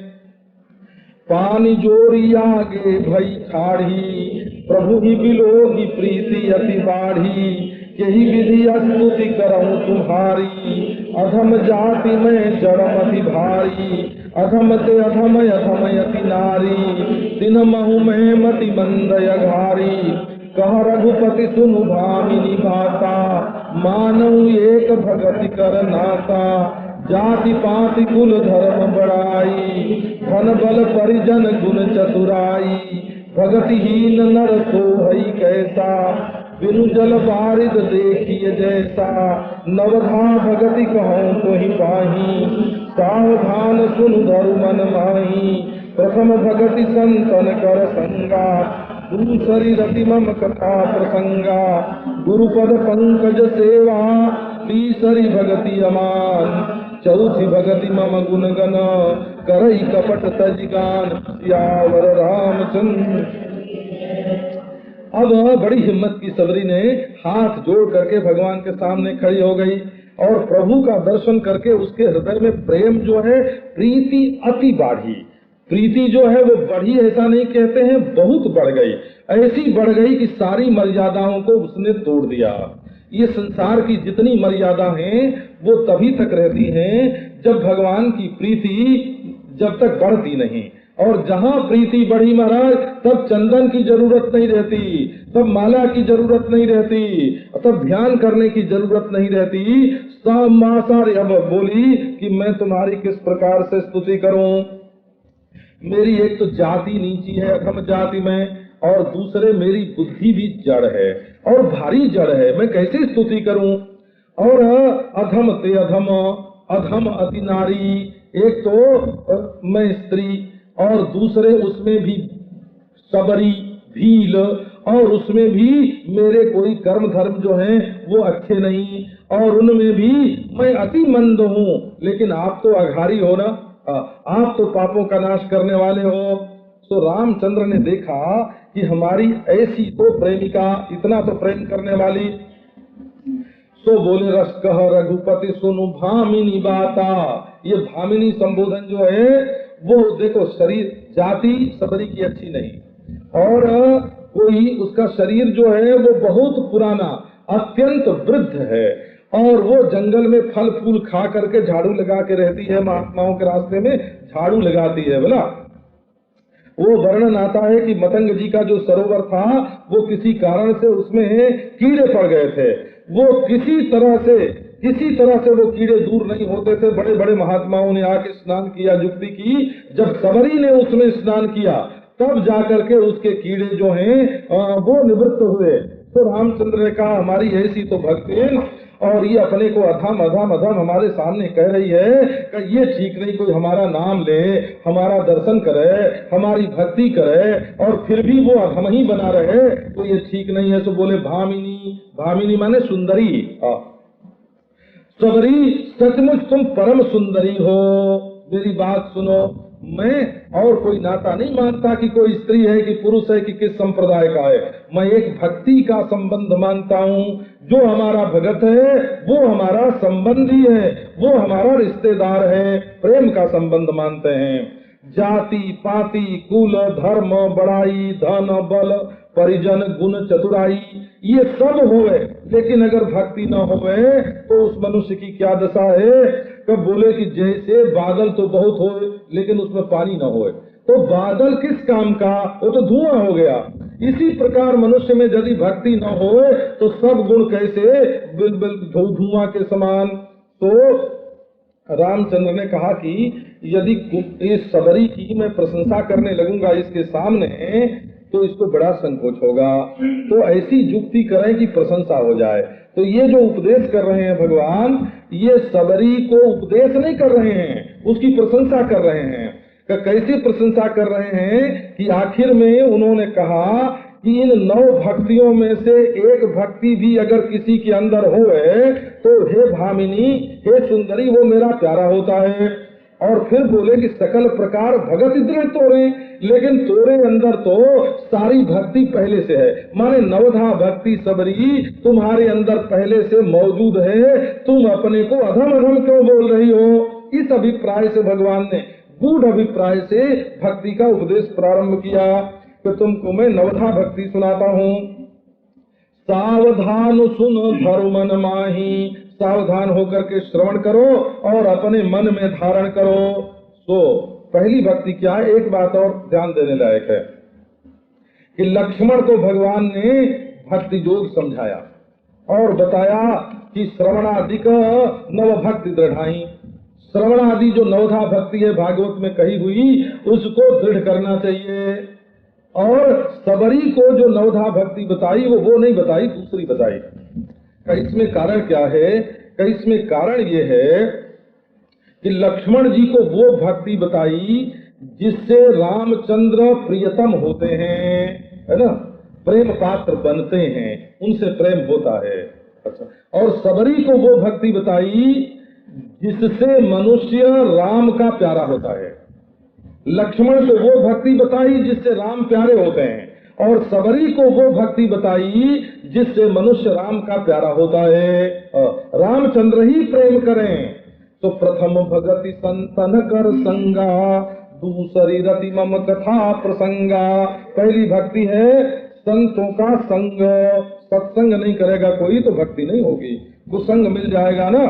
पानी जोरी आगे भई ठाढ़ी, प्रभु ही बिलोगी प्रीति अति बाढ़ी। यही विधि स्तुति करऊं तुम्हारी, अधम जाति में जड़म अति भारी। अधम ते अधम अधम अति नारी, दिन महु में मति मंद अघारी। कह रघुपति सुनु भामिनी माता, मानव एक भगति कर नाता। जाति पाति कुल धर्म बड़ाई, धन बल परिजन गुण चतुराई। भगतिहीन नर सोहई कैसा, बिनु जल बारिद देखिए जैसा। नवधा भगति कहूँ तो ही पाही, सावधान सुन धरु मन माही। प्रथम भगति संतन कर संगा, दूसरी रति मम कथा प्रसंगा। गुरुपद पंकज सेवा, तीसरी भगति अमान। चौथी भगति मम गुण गण, करई कपट तजिगान। सियावर रामचंद्र। अब बड़ी हिम्मत की सबरी ने हाथ जोड़ करके भगवान के सामने खड़ी हो गई, और प्रभु का दर्शन करके उसके हृदय में प्रेम जो है, प्रीति अति बढ़ी। प्रीति जो है वो बढ़ी ऐसा नहीं कहते हैं, बहुत बढ़ गई। ऐसी बढ़ गई कि सारी मर्यादाओं को उसने तोड़ दिया। ये संसार की जितनी मर्यादा हैं वो तभी तक रहती हैं जब भगवान की प्रीति जब तक बढ़ती नहीं। और जहाँ प्रीति बढ़ी महाराज, तब चंदन की जरूरत नहीं रहती, तब माला की जरूरत नहीं रहती, तब ध्यान करने की जरूरत नहीं रहती। सब मासारे अब बोली कि मैं तुम्हारी किस प्रकार से स्तुति करूं। मेरी एक तो जाति नीची है, अधम जाति में, और दूसरे मेरी बुद्धि भी जड़ है और भारी जड़ है, मैं कैसे स्तुति करूं। और अधम ते अधम, अधम अति नारी, एक तो मैं स्त्री और दूसरे उसमें भी सबरी भील और उसमें भी मेरे कोई कर्म धर्म जो हैं वो अच्छे नहीं, और उनमें भी मैं अति मंद हूँ, लेकिन आप तो अघारी हो ना, आप तो पापों का नाश करने वाले हो। तो रामचंद्र ने देखा कि हमारी ऐसी तो प्रेमिका, इतना तो प्रेम करने वाली, तो बोले रस कह रघुपति सुनु भामिनी बाता। ये भामिनी संबोधन जो है वो देखो, शरीर जाति सबरी की अच्छी नहीं, और कोई उसका शरीर जो है वो बहुत पुराना, अत्यंत वृद्ध है, और वो जंगल में फल फूल खा करके झाड़ू लगा के रहती है, महात्माओं के रास्ते में झाड़ू लगाती है। बोला वो वर्णन आता है कि मतंग जी का जो सरोवर था वो किसी कारण से उसमें कीड़े पड़ गए थे, वो किसी तरह से वो कीड़े दूर नहीं होते थे। बड़े बड़े महात्माओं ने आके स्नान किया, युक्ति की, जब सबरी ने उसमें स्नान किया तब जाकर के उसके कीड़े जो हैं वो निवृत्त हुए। तो रामचंद्र ने कहा हमारी ऐसी तो भक्ति, और ये अपने को अधम अधम अधम हमारे सामने कह रही है कि ये ठीक नहीं, कोई हमारा नाम ले, हमारा दर्शन करे, हमारी भक्ति करे, और फिर भी वो अधम ही बना रहे, तो ये ठीक नहीं है। तो बोले भामिनी, भामिनी माने सुंदरी, सबरी सचमुच तुम परम सुंदरी हो, मेरी बात सुनो, मैं और कोई नाता नहीं मानता कि कोई स्त्री है कि पुरुष है कि किस संप्रदाय का है, मैं एक भक्ति का संबंध मानता हूँ। जो हमारा भगत है वो हमारा संबंधी है, वो हमारा रिश्तेदार है, प्रेम का संबंध मानते हैं। जाति पाति कुल धर्म बड़ाई धन बल परिजन गुण चतुराई ये सब होवे, लेकिन अगर भक्ति न होवे तो उस मनुष्य की क्या दशा है। कब बोले कि जैसे बादल तो बहुत होए लेकिन उसमें पानी न होए, तो बादल किस काम का, वो तो धुआं हो गया। इसी प्रकार मनुष्य में यदि भक्ति न होए तो सब गुण कैसे धुआं के समान। तो रामचंद्र ने कहा कि यदि इस सबरी की मैं प्रशंसा करने लगूंगा इसके सामने तो इसको बड़ा संकोच होगा, तो ऐसी युक्ति करें कि प्रशंसा हो जाए। तो ये जो उपदेश कर रहे हैं भगवान, ये सबरी को उपदेश नहीं कर रहे हैं, उसकी प्रशंसा कर रहे हैं। कैसी प्रशंसा कर रहे हैं कि आखिर में उन्होंने कहा कि इन 9 भक्तियों में से एक भक्ति भी अगर किसी के अंदर होए तो हे भामिनी, हे सुंदरी, वो मेरा प्यारा होता है। और फिर बोले कि सकल प्रकार भगत इतने तोरे, लेकिन तोरे अंदर तो सारी भक्ति पहले से है, माने नवधा भक्ति सबरी तुम्हारे अंदर पहले से मौजूद है, तुम अपने को अधम अधम क्यों बोल रही हो। इस अभिप्राय से भगवान ने गूढ़ अभिप्राय से भक्ति का उपदेश प्रारंभ किया। तो तुमको मैं नवधा भक्ति सुनाता हूँ। सावधान सुन धर्मन माही, सावधान होकर के श्रवण करो और अपने मन में धारण करो। तो पहली भक्ति क्या है, एक बात और ध्यान देने लायक है कि लक्ष्मण को भगवान ने भक्ति योग समझाया और बताया कि श्रवणादिक नव भक्ति दृढ़ाई, श्रवण आदि जो नवधा भक्ति है भागवत में कही हुई उसको दृढ़ करना चाहिए। और सबरी को जो नवधा भक्ति बताई वो नहीं बताई, दूसरी बताई। इसमें कारण क्या है, इसमें कारण ये है कि लक्ष्मण जी को वो भक्ति बताई जिससे रामचंद्र प्रियतम होते हैं, है ना, प्रेम पात्र बनते हैं, उनसे प्रेम होता है। अच्छा, और सबरी को वो भक्ति बताई जिससे मनुष्य राम का प्यारा होता है। लक्ष्मण को वो भक्ति बताई जिससे राम प्यारे होते हैं, और सबरी को वो भक्ति बताई जिससे मनुष्य राम का प्यारा होता है। रामचंद्र ही प्रेम करें। तो प्रथम भगति संतन कर संगा, दूसरी रति मम कथा प्रसंगा। पहली भक्ति है संतों का संग, सत्संग नहीं करेगा कोई तो भक्ति नहीं होगी, कुसंग मिल जाएगा ना।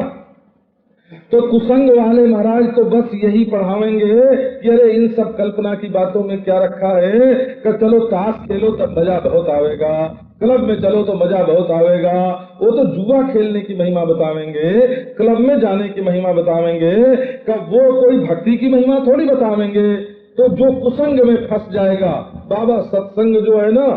तो कुसंग वाले महाराज तो बस यही पढ़ावेंगे कि अरे इन सब कल्पना की बातों में क्या रखा है, कि चलो ताश खेलो तब मजा बहुत आवेगा, क्लब में चलो तो मजा बहुत आवेगा। वो तो जुआ खेलने की महिमा बतावेंगे, क्लब में जाने की महिमा बतावेंगे, कब वो कोई भक्ति की महिमा थोड़ी बतावेंगे। तो जो कुसंग में फंस जाएगा, बाबा सत्संग जो है ना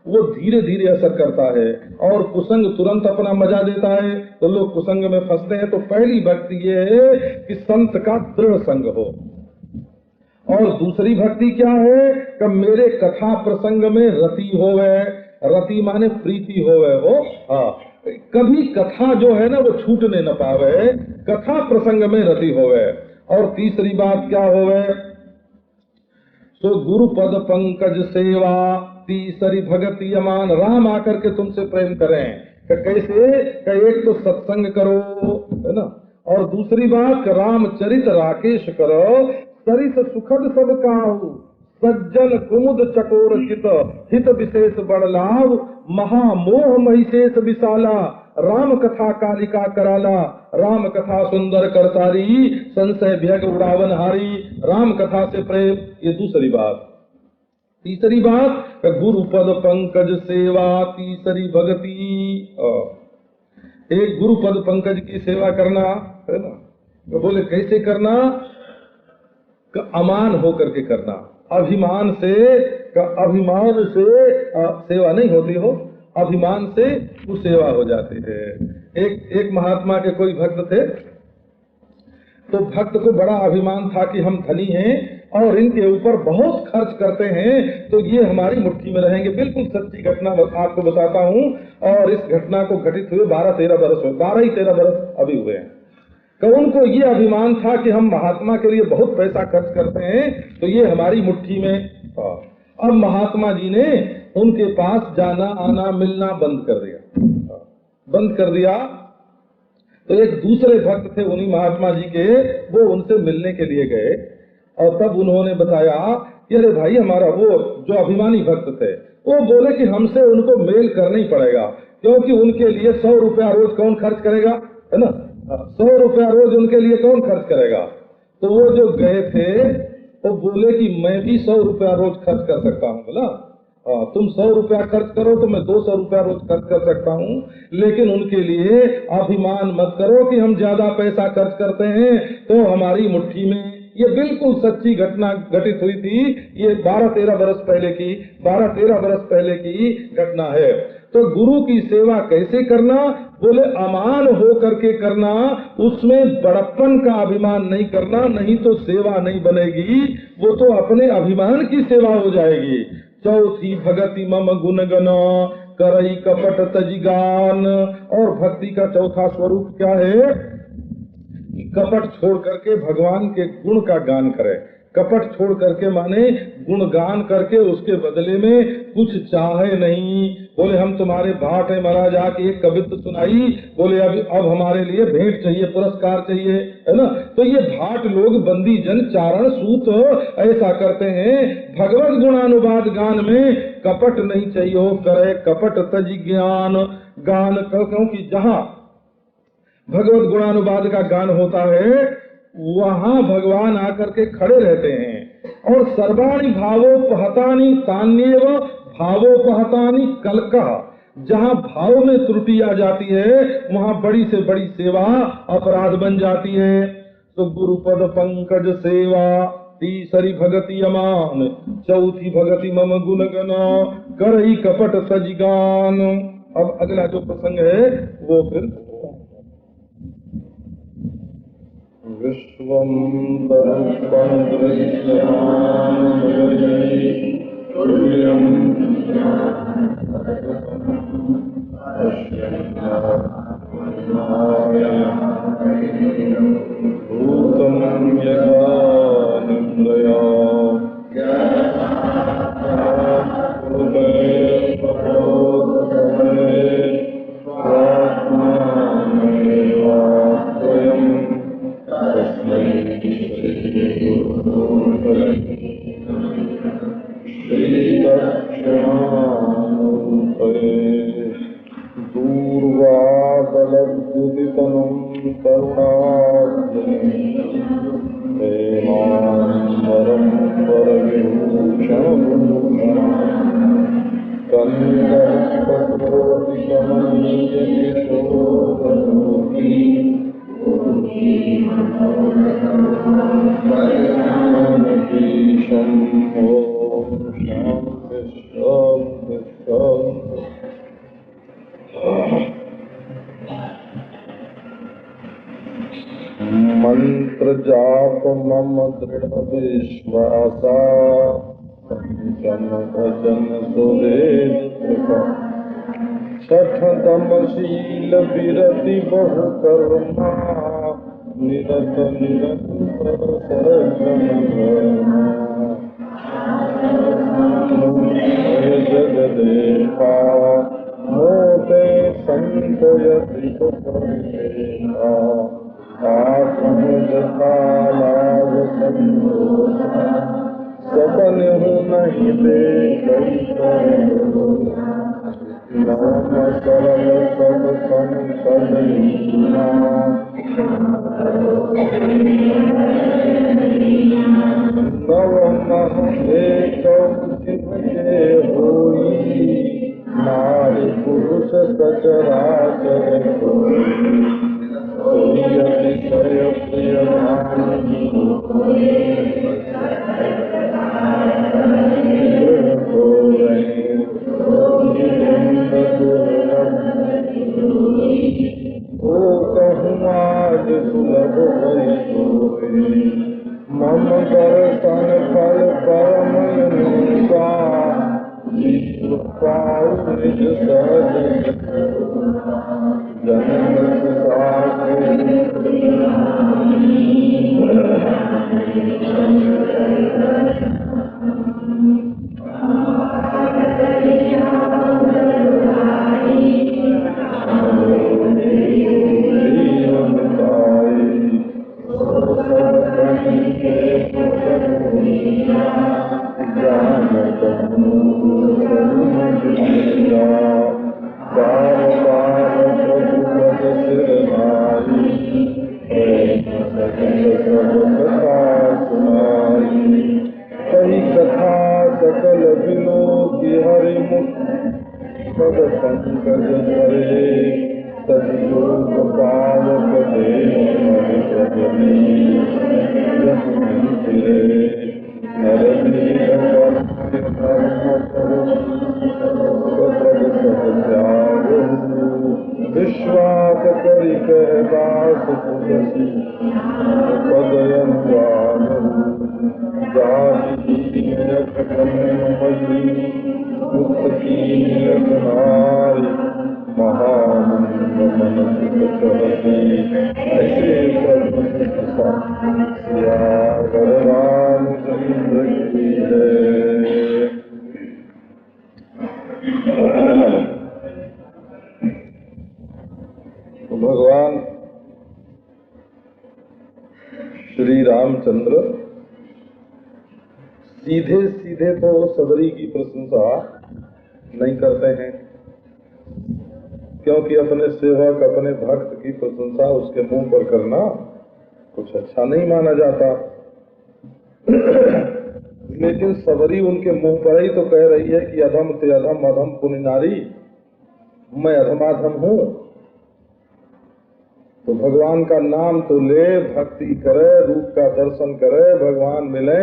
वो धीरे धीरे असर करता है और कुसंग तुरंत अपना मजा देता है, तो लोग कुसंग में फंसते हैं। तो पहली भक्ति ये है कि संत का दृढ़ संग हो। और दूसरी भक्ति क्या है कि मेरे कथा प्रसंग में रति होवे, रति माने प्रीति होवे हो। हाँ, कभी कथा जो है ना वो छूटने न पावे, कथा प्रसंग में रति होवे। और तीसरी बात क्या होवे, सो गुरु पद पंकज सेवा, तीसरी भगति अमान। राम आकर के तुमसे प्रेम करें, कैसे? एक तो सत्संग करो, है ना, और दूसरी बात रामचरित राकेश करो। सरिस सुखद सब काहू, सज्जन कुमुद चकोर चित, हित विशेष बड़ लाभ, महामोह महिशेष विशाला, राम कथा कालिका कराला, राम कथा सुंदर करतारी, संशय व्यग उड़ावन हारी। राम कथा से प्रेम, ये दूसरी बात। तीसरी बात गुरु पद पंकज सेवा, तीसरी भक्ति। एक गुरु पद पंकज की सेवा करना, है ना, तो बोले कैसे करना? अमान होकर के करना, अभिमान से सेवा नहीं होती हो, अभिमान से वो सेवा हो जाती है। एक महात्मा के कोई भक्त थे, तो भक्त को बड़ा अभिमान था कि हम धनी हैं और इनके ऊपर बहुत खर्च करते हैं, तो ये हमारी मुट्ठी में रहेंगे। बिल्कुल सच्ची घटना आपको बताता हूँ, और इस घटना को घटित हुए 12-13 बरस हुए, 12-13 बरस अभी हुए हैं। तो उनको ये अभिमान था कि हम महात्मा के लिए बहुत पैसा खर्च करते हैं, तो ये हमारी मुट्ठी में। अब महात्मा जी ने उनके पास जाना आना मिलना बंद कर दिया। तो एक दूसरे भक्त थे उन्हीं महात्मा जी के, वो उनसे मिलने के लिए गए, और तब उन्होंने बताया कि अरे भाई, हमारा वो जो अभिमानी भक्त थे, वो बोले कि हमसे उनको मेल करना ही पड़ेगा, क्योंकि उनके लिए 100 रुपया रोज कौन खर्च करेगा, है ना, 100 रुपया रोज उनके लिए कौन खर्च करेगा। तो वो जो गए थे वो बोले कि मैं भी 100 रुपया रोज खर्च कर सकता हूँ। बोला तुम 100 रुपया खर्च करो तो मैं 200 रुपया रोज खर्च कर सकता हूँ, लेकिन उनके लिए अभिमान मत करो कि हम ज्यादा पैसा खर्च करते हैं तो हमारी मुट्ठी में। ये बिल्कुल सच्ची घटना घटित हुई थी, ये 12-13 बरस पहले की घटना है। तो गुरु की सेवा कैसे करना? बोले अमान हो करके करना, उसमें बड़प्पन का अभिमान नहीं करना, नहीं तो सेवा नहीं बनेगी, वो तो अपने अभिमान की सेवा हो जाएगी। चौथी भगति मम गुण गना, करई कपट तजिगान। और भक्ति का चौथा स्वरूप क्या है? कपट छोड़ करके भगवान के गुण का गान करे। कपट छोड़ करके माने गुणगान करके उसके बदले में कुछ चाहे नहीं। बोले हम तुम्हारे भाट है महाराज, आके एक कवित्व सुनाई, बोले अब हमारे लिए भेंट चाहिए, पुरस्कार चाहिए, है ना। तो ये भाट लोग बंदी जन चारण सूत ऐसा करते हैं। भगवत गुणानुवाद गान में कपट नहीं चाहिए हो, करे कपट तज ज्ञान गान। क्योंकि जहाँ भगवत गुणानुवाद का गान होता है वहाँ भगवान आकर के खड़े रहते हैं। और सर्वाणि भावोपहतानि तान्येव भावोपहतानि कलका। जहाँ भाव में त्रुटि आ जाती है वहाँ बड़ी से बड़ी सेवा अपराध बन जाती है। तो गुरुपद पंकज सेवा, तीसरी भगति अमान, चौथी भगति मम गुण गना, करई कपट सजिगान। अब अगला जो प्रसंग है वो फिर विश्वं दर्पण दृश्यमान तुल्यं भूतं यथा निन्द्रया दूर्वादलद्युतितनं करुणाब्धं मंत्र जाप मम दृढ़ विश्वासा, जन भजन सुवेद छठ तमशील विरति बहु कर्मा निरत निरंतर जगदेका मोते संतयति आत्मजकालाव सपन हूँ नहीं देख नाम सरल सब संसदीना नव मह एक होई नारी पुरुष सचराचर अतिशय प्रिय आज सुलभ मम दर्शन फल परम निज सहज कही कथा सकल बिलो की हरि मुख पद पंकज धरे सदयोग पावक विश्वास करी कहदास तुलसी पदयन मुक्त की नारी महानंद मन चलती ऐसे भगवान चंद्र की है। तो भगवान श्री रामचंद्र सीधे सीधे तो सबरी की प्रशंसा नहीं करते हैं, क्योंकि अपने सेवक अपने भक्त की प्रशंसा उसके मुंह पर करना कुछ अच्छा नहीं माना जाता। लेकिन सबरी उनके मुंह पर ही तो कह रही है कि अधम ते अधम अधम पुण्य नारी, मैं अधमाधम हूँ। तो भगवान का नाम तो ले, भक्ति करे, रूप का दर्शन करे, भगवान मिले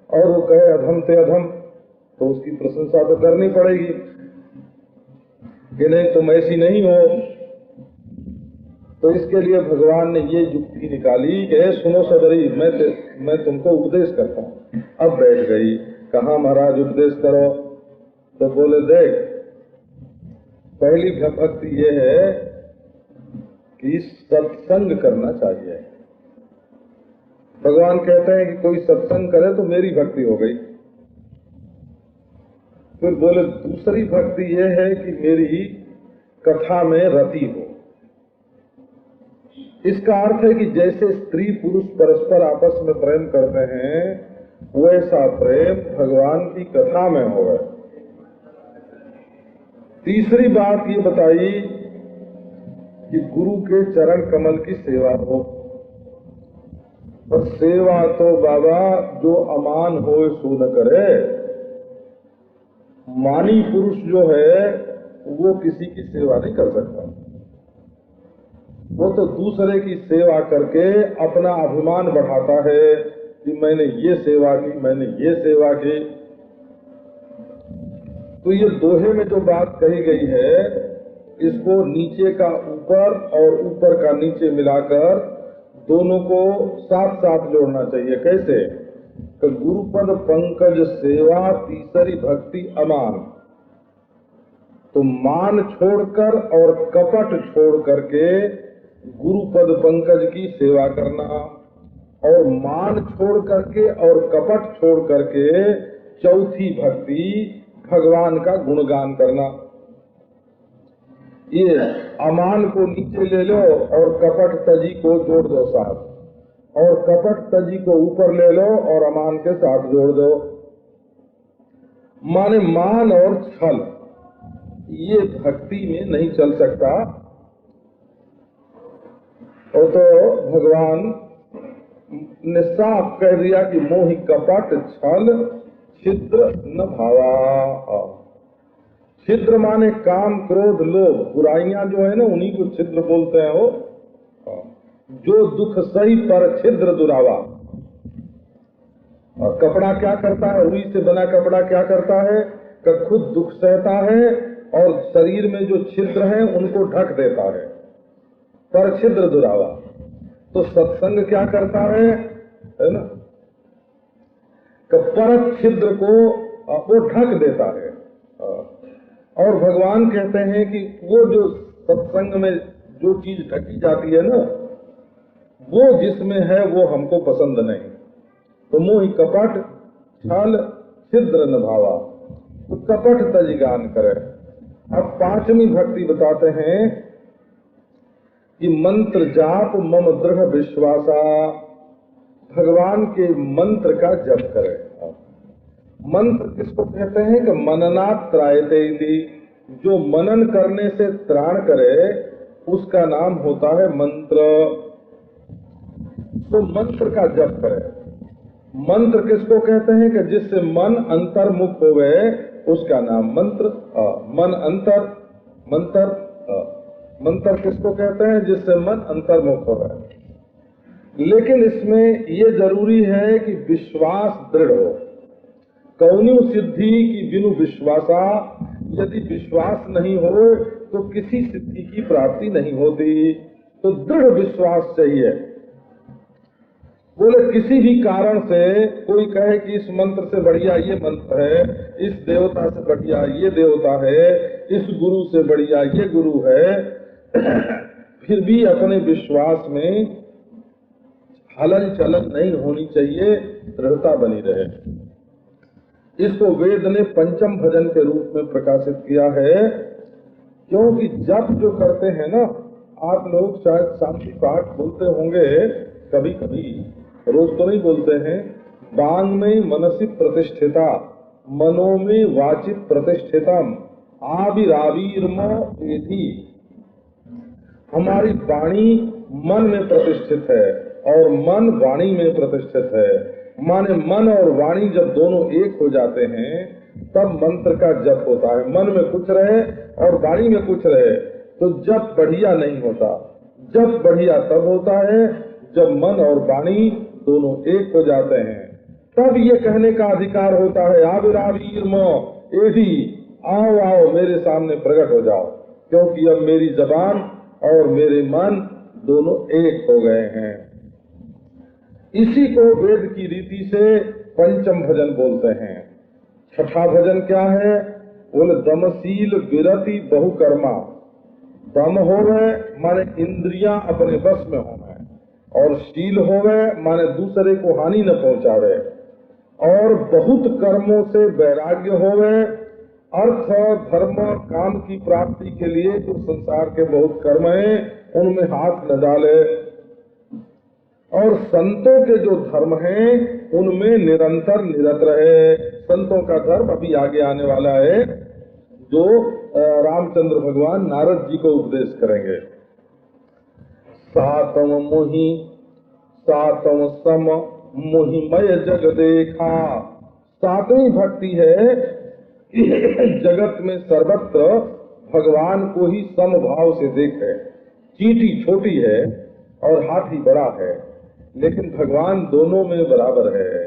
और वो कहे अधम ते अधम, तो उसकी प्रशंसा तो करनी पड़ेगी कि नहीं तुम ऐसी नहीं हो। तो इसके लिए भगवान ने ये युक्ति निकाली कि सुनो सबरी, मैं तुमको उपदेश करता हूँ। अब बैठ गई, कहा महाराज उपदेश करो। तो बोले देख, पहली भक्ति ये है कि सत्संग करना चाहिए। भगवान कहते हैं कि कोई सत्संग करे तो मेरी भक्ति हो गई। फिर बोले दूसरी भक्ति ये है कि मेरी कथा में रति हो। इसका अर्थ है कि जैसे स्त्री पुरुष परस्पर आपस में प्रेम करते हैं, वैसा प्रेम भगवान की कथा में हो। तीसरी बात ये बताई कि गुरु के चरण कमल की सेवा हो। और सेवा तो बाबा जो अमान हो सो न करे। मानी पुरुष जो है वो किसी की सेवा नहीं कर सकता। वो तो दूसरे की सेवा करके अपना अभिमान बढ़ाता है कि मैंने ये सेवा की, मैंने ये सेवा की। तो ये दोहे में जो बात कही गई है, इसको नीचे का ऊपर और ऊपर का नीचे मिलाकर दोनों को साथ साथ जोड़ना चाहिए। कैसे? तो गुरुपद पंकज सेवा तीसरी भक्ति अमान। तो मान छोड़कर और कपट छोड़ करके गुरुपद पंकज की सेवा करना, और मान छोड़ करके और कपट छोड़ करके चौथी भक्ति भगवान का गुणगान करना। ये अमान को नीचे ले लो और कपट तजी को जोड़ दो साथ, और कपट तजी को ऊपर ले लो और अमान के साथ जोड़ दो। माने मान और छल ये भक्ति में नहीं चल सकता। और तो भगवान ने साफ कह दिया कि मोहि कपट छल छिद्र न भावा। छिद्र माने काम क्रोध लोभ बुराइयां जो है ना, उन्हीं को छिद्र बोलते हैं। वो जो दुख सही पर छिद्र दुरावा। और कपड़ा क्या करता है, रुई से बना कपड़ा क्या करता है कि खुद दुख सहता है और शरीर में जो छिद्र हैं उनको ढक देता है, पर छिद्र दुरावा। तो सत्संग क्या करता है ना, कि पर छिद्र को वो ढक देता है। और भगवान कहते हैं कि वो जो सत्संग में जो चीज ढकी जाती है ना, वो जिसमें है वो हमको पसंद नहीं। तो मोहि कपट छल छिद्र न भावा, तो कपट तजिगान करे। अब पांचवी भक्ति बताते हैं कि मंत्र जाप मम दृढ़ विश्वासा, भगवान के मंत्र का जप करे। मंत्र किसको कहते हैं कि मननात् त्रायते इति, जो मनन करने से त्राण करे उसका नाम होता है मंत्र। तो मंत्र का जप करे। मंत्र किसको कहते हैं कि जिससे मन अंतर्मुख हो गए उसका नाम मंत्र। मन अंतर मंत्र मंत्र किसको कहते हैं, जिससे मन अंतर्मुख हो गए। लेकिन इसमें ये जरूरी है कि विश्वास दृढ़ हो। कौन्यू सिद्धि की बिनु विश्वासा, यदि विश्वास नहीं हो तो किसी सिद्धि की प्राप्ति नहीं होती। तो दृढ़ विश्वास चाहिए। बोले किसी भी कारण से कोई कहे कि इस मंत्र से बढ़िया ये मंत्र है, इस देवता से बढ़िया ये देवता है, इस गुरु से बढ़िया ये गुरु है, फिर भी अपने विश्वास में हलन चलन नहीं होनी चाहिए, दृढ़ता बनी रहे। इसको वेद ने पंचम भजन के रूप में प्रकाशित किया है। क्योंकि जप जो करते हैं ना, आप लोग शायद शांति पाठ बोलते होंगे कभी कभी, रोज तो नहीं बोलते हैं। बांग में मनसी प्रतिष्ठिता मनो में वाचित प्रतिष्ठितम आविरावीर्म एधि, हमारी वाणी मन में प्रतिष्ठित है और मन वाणी में प्रतिष्ठित है। माने मन और वाणी जब दोनों एक हो जाते हैं तब मंत्र का जप होता है। मन में कुछ रहे और वाणी में कुछ रहे तो जप बढ़िया नहीं होता। जप बढ़िया तब होता है जब मन और वाणी दोनों एक हो जाते हैं। तब ये कहने का अधिकार होता है आविरावीर्म एधि, आओ आओ मेरे सामने प्रकट हो जाओ, क्योंकि अब मेरी जबान और मेरे मन दोनों एक हो गए हैं। इसी को वेद की रीति से पंचम भजन बोलते हैं। छठा भजन क्या है, बोले दमशील विरति बहुकर्मा। दम हो गए माने इंद्रियां अपने बस में हो गए, और शील हो गए माने दूसरे को हानि न पहुंचावे, और बहुत कर्मों से वैराग्य हो गए। अर्थ धर्म काम की प्राप्ति के लिए जो संसार के बहुत कर्म हैं उनमें हाथ न डाले, और संतों के जो धर्म हैं उनमें निरंतर निरत रहे। संतों का धर्म अभी आगे आने वाला है, जो रामचंद्र भगवान नारद जी को उपदेश करेंगे। सातम मोहि सातम सम मोहिमय जग देखा। सातवीं भक्ति है जगत में सर्वत्र भगवान को ही समभाव से देखे। चींटी छोटी है और हाथी बड़ा है, लेकिन भगवान दोनों में बराबर है।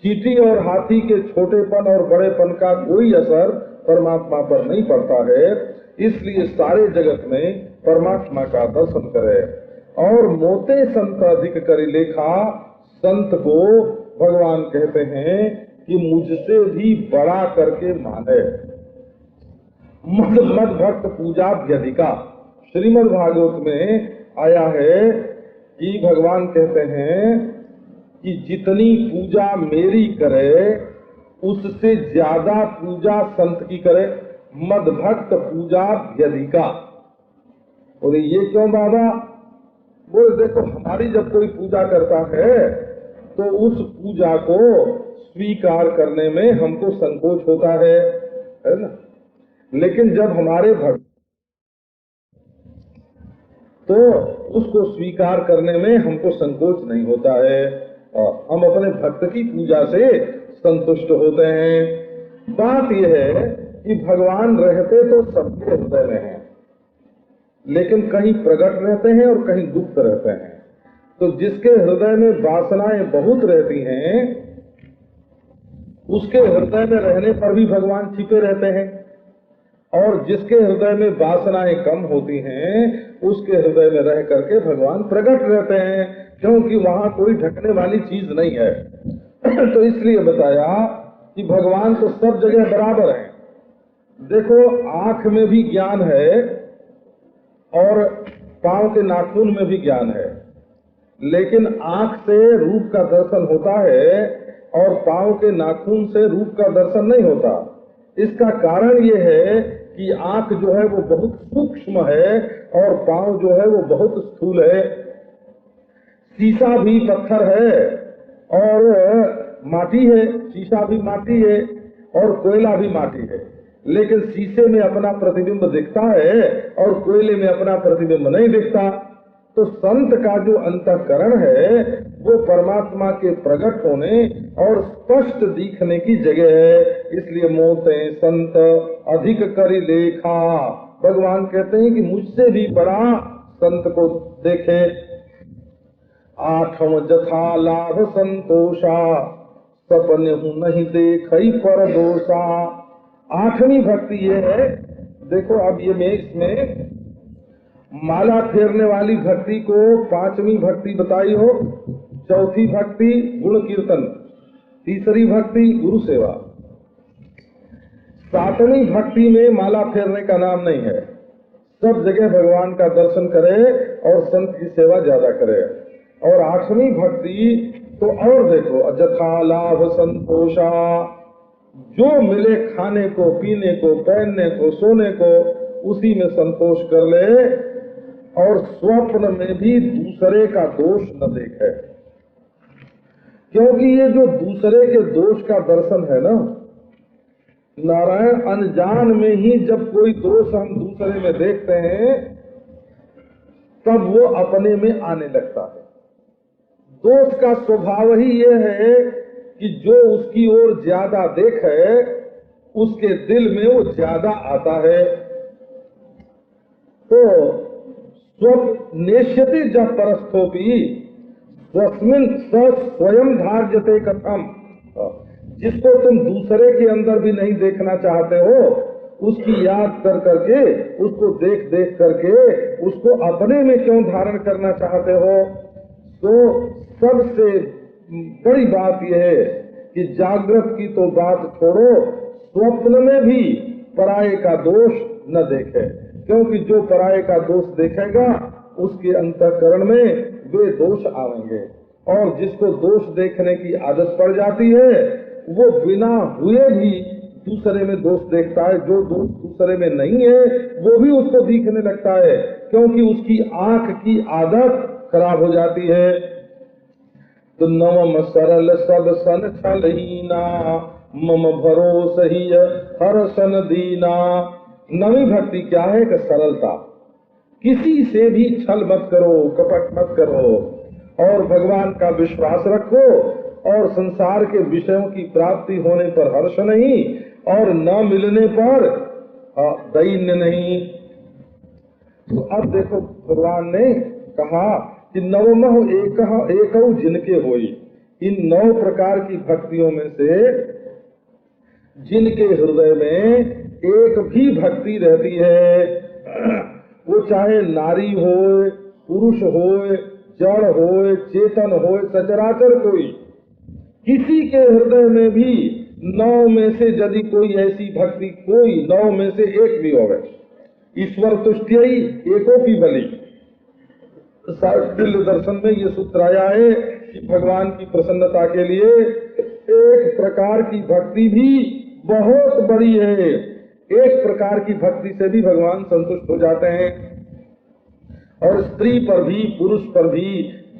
चींटी और हाथी के छोटेपन और बड़ेपन का कोई असर परमात्मा पर नहीं पड़ता है। इसलिए सारे जगत में परमात्मा का दर्शन करे। और मोते संत अधिक करी लेखा, संत को भगवान कहते हैं कि मुझसे भी बड़ा करके माने। मद भक्त पूजा व्यधिका। श्रीमद् भागवत में आया है कि भगवान कहते हैं कि जितनी पूजा मेरी करे उससे ज्यादा पूजा संत की करे, मद भक्त पूजा व्यधिका। और ये क्यों बाबा? बोले देखो, हमारी जब कोई पूजा करता है तो उस पूजा को स्वीकार करने में हमको संकोच होता है ना। लेकिन जब हमारे भक्त, तो उसको स्वीकार करने में हमको संकोच नहीं होता है। हम अपने भक्त की पूजा से संतुष्ट होते हैं। बात यह है कि भगवान रहते तो सबके हृदय में हैं, लेकिन कहीं प्रकट रहते हैं और कहीं गुप्त रहते हैं। तो जिसके हृदय में वासनाएं बहुत रहती हैं, उसके हृदय में रहने पर भी भगवान छिपे रहते हैं, और जिसके हृदय में वासनाएं कम होती हैं, उसके हृदय में रह करके भगवान प्रकट रहते हैं, क्योंकि वहां कोई ढकने वाली चीज नहीं है। तो इसलिए बताया कि भगवान तो सब जगह बराबर हैं। देखो, आंख में भी ज्ञान है और पांव के नाखून में भी ज्ञान है, लेकिन आंख से रूप का दर्शन होता है और पांव के नाखून से रूप का दर्शन नहीं होता। इसका कारण ये है कि आंख जो है वो बहुत सूक्ष्म है और पांव जो है वो बहुत स्थूल है। शीशा भी पत्थर है और माटी है, शीशा भी माटी है और कोयला भी माटी है, लेकिन शीशे में अपना प्रतिबिंब दिखता है और कोयले में अपना प्रतिबिंब नहीं दिखता। तो संत का जो अंतःकरण है वो परमात्मा के प्रकट होने और स्पष्ट दिखने की जगह है। इसलिए मोते संत अधिक करी देखा। भगवान कहते हैं कि मुझसे भी बड़ा संत को देखे। आठम जथा लाभ संतोषा, सपने हूँ नहीं देखई पर दोषा। आठवीं भक्ति ये है, देखो अब ये मैं इसमें माला फेरने वाली भक्ति को पांचवी भक्ति बताई हो, चौथी भक्ति गुण कीर्तन, तीसरी भक्ति गुरु सेवा, सातवीं भक्ति में माला फेरने का नाम नहीं है। सब जगह भगवान का दर्शन करे और संत की सेवा ज्यादा करे। और आठवीं भक्ति तो और देखो, अजथा लाभ संतोषा, जो मिले खाने को, पीने को, पहनने को, सोने को, उसी में संतोष कर ले और स्वप्न में भी दूसरे का दोष न देखे। क्योंकि ये जो दूसरे के दोष का दर्शन है ना, नारायण, अनजान में ही जब कोई दोष हम दूसरे में देखते हैं तब वो अपने में आने लगता है। दोष का स्वभाव ही ये है कि जो उसकी ओर ज्यादा देखे उसके दिल में वो ज्यादा आता है। तो स्वनेष्यति जब परस्थोपी स्वस्मिन स्वयं धार्यते कथम, जिसको तुम दूसरे के अंदर भी नहीं देखना चाहते हो, उसकी याद कर करके, उसको देख देख करके उसको अपने में क्यों धारण करना चाहते हो? तो सबसे बड़ी बात यह है कि जागृत की तो बात छोड़ो, स्वप्न में भी पराये का दोष न देखे, क्योंकि जो पराये का दोष देखेगा उसके अंतःकरण में वे दोष आएंगे। और जिसको दोष देखने की आदत पड़ जाती है वो बिना हुए भी दूसरे में दोष देखता है। जो दोष दूसरे में नहीं है वो भी उसको दिखने लगता है, क्योंकि उसकी आंख की आदत खराब हो जाती है। तो नवम सरल सब सन छलहीना, मम भरोस ही हर सन दीना। नवी भक्ति क्या है कि सरलता, किसी से भी छल मत करो, कपट मत करो और भगवान का विश्वास रखो, और संसार के विषयों की प्राप्ति होने पर हर्ष नहीं और न मिलने पर दैन्य नहीं। तो अब देखो भगवान ने कहा कि नवमह एक जिनके होई। इन 9 प्रकार की भक्तियों में से जिनके हृदय में एक भी भक्ति रहती है, वो चाहे नारी हो, पुरुष हो, जड़ हो, चेतन हो, सचराचर कोई, किसी के हृदय में भी 9 में से यदि कोई ऐसी भक्ति, कोई 9 में से एक भी होवे, ईश्वर तुष्टि एको की बलि। शार्दूल दर्शन में ये सूत्र आया है कि भगवान की प्रसन्नता के लिए एक प्रकार की भक्ति भी बहुत बड़ी है। एक प्रकार की भक्ति से भी भगवान संतुष्ट हो जाते हैं, और स्त्री पर भी, पुरुष पर भी,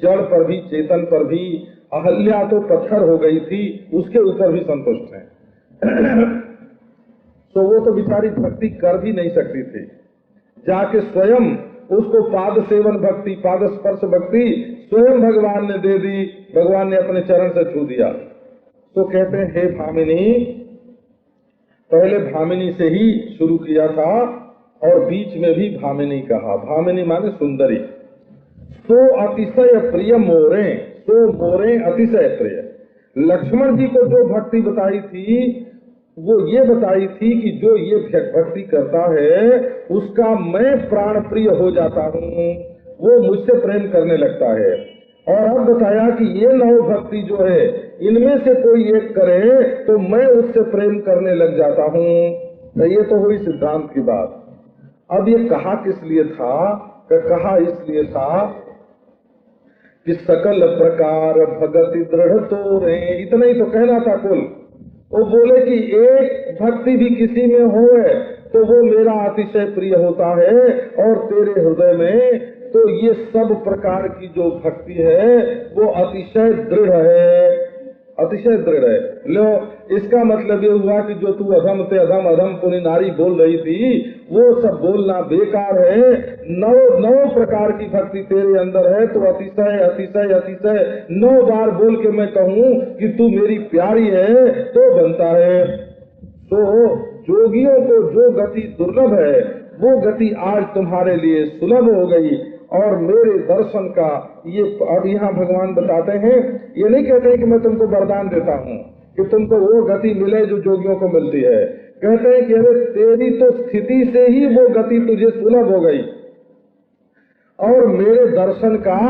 जड़ पर भी, चेतन पर भी। अहल्या तो पत्थर हो गई थी, उसके ऊपर भी संतुष्ट हैं। तो वो तो बेचारी भक्ति कर भी नहीं सकती थी, जाके स्वयं उसको पाद सेवन भक्ति, पाद स्पर्श भक्ति स्वयं भगवान ने दे दी, भगवान ने अपने चरण से छू दिया। तो कहते हैं, हे भामिनी, पहले भामिनी से ही शुरू किया था और बीच में भी भामिनी कहा। भामिनी माने सुंदरी। तो अतिशय प्रिय मोरे, तो मोरे अतिशय प्रिय। लक्ष्मण जी को जो भक्ति बताई थी वो ये बताई थी कि जो ये भक्ति करता है उसका मैं प्राण प्रिय हो जाता हूँ, वो मुझसे प्रेम करने लगता है। और अब बताया कि ये 9 भक्ति जो है इनमें से कोई एक करे तो मैं उससे प्रेम करने लग जाता हूँ। ये तो हुई सिद्धांत की बात। अब ये कहा किस लिए था? कहा इसलिए था कि सकल प्रकार भगति दृढ़ तो रे, इतना ही तो कहना था कुल। वो बोले कि एक भक्ति भी किसी में होए तो वो मेरा अतिशय प्रिय होता है, और तेरे हृदय में तो ये सब प्रकार की जो भक्ति है वो अतिशय दृढ़ है, अतिशय दृढ़ है। लो, इसका मतलब ये हुआ कि जो तू अधम ते अधम, अधम पुनि नारी बोल रही थी वो सब बोलना बेकार है। 9 प्रकार की भक्ति तेरे अंदर है, तो अतिशय अतिशय अतिशय 9 बार बोल के मैं कहूँ कि तू मेरी प्यारी है तो बनता है। तो जोगियों को जो गति दुर्लभ है वो गति आज तुम्हारे लिए सुलभ हो गई, और मेरे दर्शन का ये अब यहाँ भगवान बताते हैं, ये नहीं कहते कि मैं तुमको वरदान देता हूँ कि तुमको वो गति मिले जो जोगियों को मिलती है। कहते हैं कि अरे तेरी तो स्थिति से ही वो गति तुझे सुलभ हो गई, और मेरे दर्शन का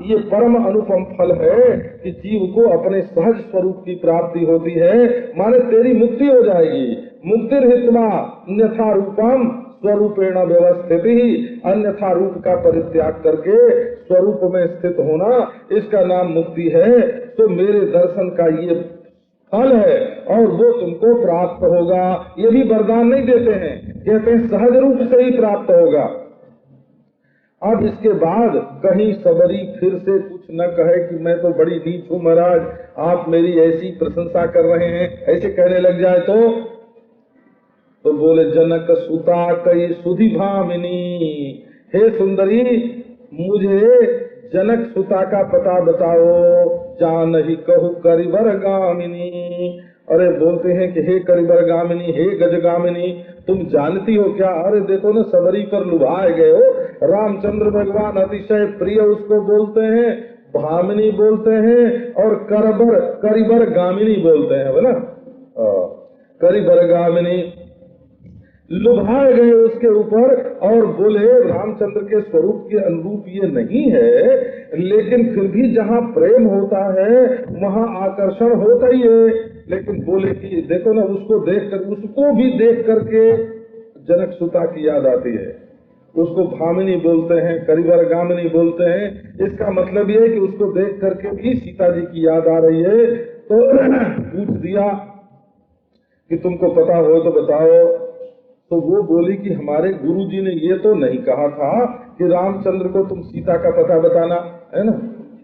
ये परम अनुपम फल है कि जीव को अपने सहज स्वरूप की प्राप्ति होती है, माने तेरी मुक्ति हो जाएगी। मुक्तिर हित्वा अन्यथा रूपम स्वरूपेण व्यवस्थित ही, अन्यथा रूप का परित्याग करके स्वरूप में स्थित होना, इसका नाम मुक्ति है। तो मेरे दर्शन का ये फल है और वो तुमको प्राप्त होगा। ये भी वरदान नहीं देते हैं, कहते हैं सहज रूप से ही प्राप्त होगा। अब इसके बाद कहीं सबरी फिर से कुछ न कहे कि मैं तो बड़ी नीच हूँ महाराज, आप मेरी ऐसी प्रशंसा कर रहे हैं, ऐसे कहने लग जाए तो बोले, जनक सुता कई सुधि भामिनी, हे सुंदरी मुझे जनक सुता का पता बताओ, जान ही कहू करिवर गामिनी। अरे बोलते हैं कि हे करिवर गामिनी, हे गजगामिनी, तुम जानती हो क्या? अरे देखो ना, सबरी पर लुभाए गए हो। रामचंद्र भगवान अतिशय प्रिय उसको बोलते हैं, भामिनी बोलते हैं, और करिवर गामिनी बोलते हैं, बोला करिवर गामिनी। लुभाए गए उसके ऊपर और बोले रामचंद्र के स्वरूप के अनुरूप ये नहीं है, लेकिन फिर भी जहाँ प्रेम होता है वहाँ आकर्षण होता ही है। लेकिन बोले कि देखो ना, उसको भी देख करके जनक सुता की याद आती है। उसको भामिनी बोलते हैं, करिवर गामिनी बोलते हैं। इसका मतलब ये है कि उसको देख करके भी सीता जी की याद आ रही है। तो पूछ दिया कि तुमको पता हो तो बताओ। तो वो बोली कि हमारे गुरुजी ने ये तो नहीं कहा था कि रामचंद्र को तुम सीता का पता बताना, है ना।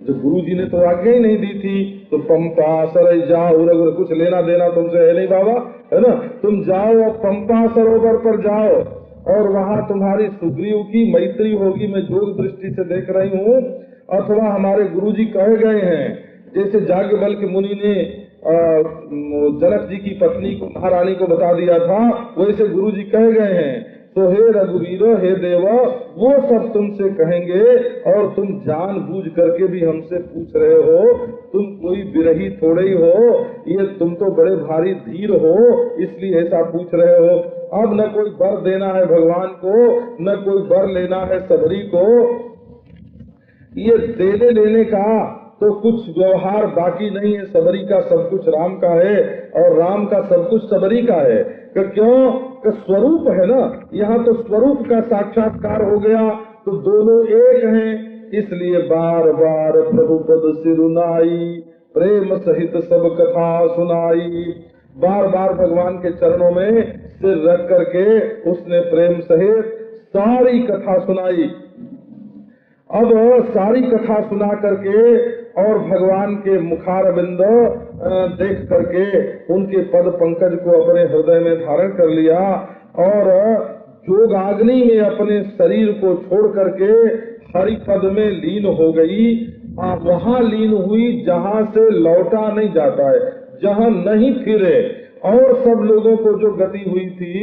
जो गुरुजी ने तो आज्ञा ही नहीं दी थी। तो पंपा सर जाओ, अगर कुछ लेना देना तुमसे है नहीं बाबा, है ना, तुम जाओ और पंपा सरोवर पर जाओ, और वहाँ तुम्हारी सुग्रीव की मैत्री होगी, मैं जोग दृष्टि से देख रही हूँ। अथवा हमारे गुरुजी कहे गए हैं, जैसे याज्ञवल्क्य मुनि ने जनक जी की पत्नी को, महारानी को बता दिया था, वैसे गुरु जी कह गए हैं। तो हे रघुवीर, हे देवा, वो सब तुमसे कहेंगे, और तुम जानबूझ करके भी हमसे पूछ रहे हो। तुम कोई विरही थोड़े ही हो, ये तुम तो बड़े भारी धीर हो, इसलिए ऐसा पूछ रहे हो। अब न कोई वर देना है भगवान को, न कोई वर लेना है सबरी को। ये देने लेने का तो कुछ व्यवहार बाकी नहीं है, सबरी का सब कुछ राम का है और राम का सब कुछ सबरी का है। क्यों? कि स्वरूप है ना, यहाँ तो स्वरूप का साक्षात्कार हो गया, तो दोनों एक हैं। इसलिए बार बार प्रभु पद सिरुनाई, प्रेम सहित सब कथा सुनाई। बार बार भगवान के चरणों में सिर रख करके उसने प्रेम सहित सारी कथा सुनाई। अब सारी कथा सुना करके और भगवान के मुखारविंद देख करके उनके पद पंकज को अपने हृदय में धारण कर लिया और जोगाग्नि में अपने शरीर को छोड़ करके हरि पद में लीन हो गई। वहाँ लीन हुई जहाँ से लौटा नहीं जाता है, जहाँ नहीं फिरे। और सब लोगों को जो गति हुई थी,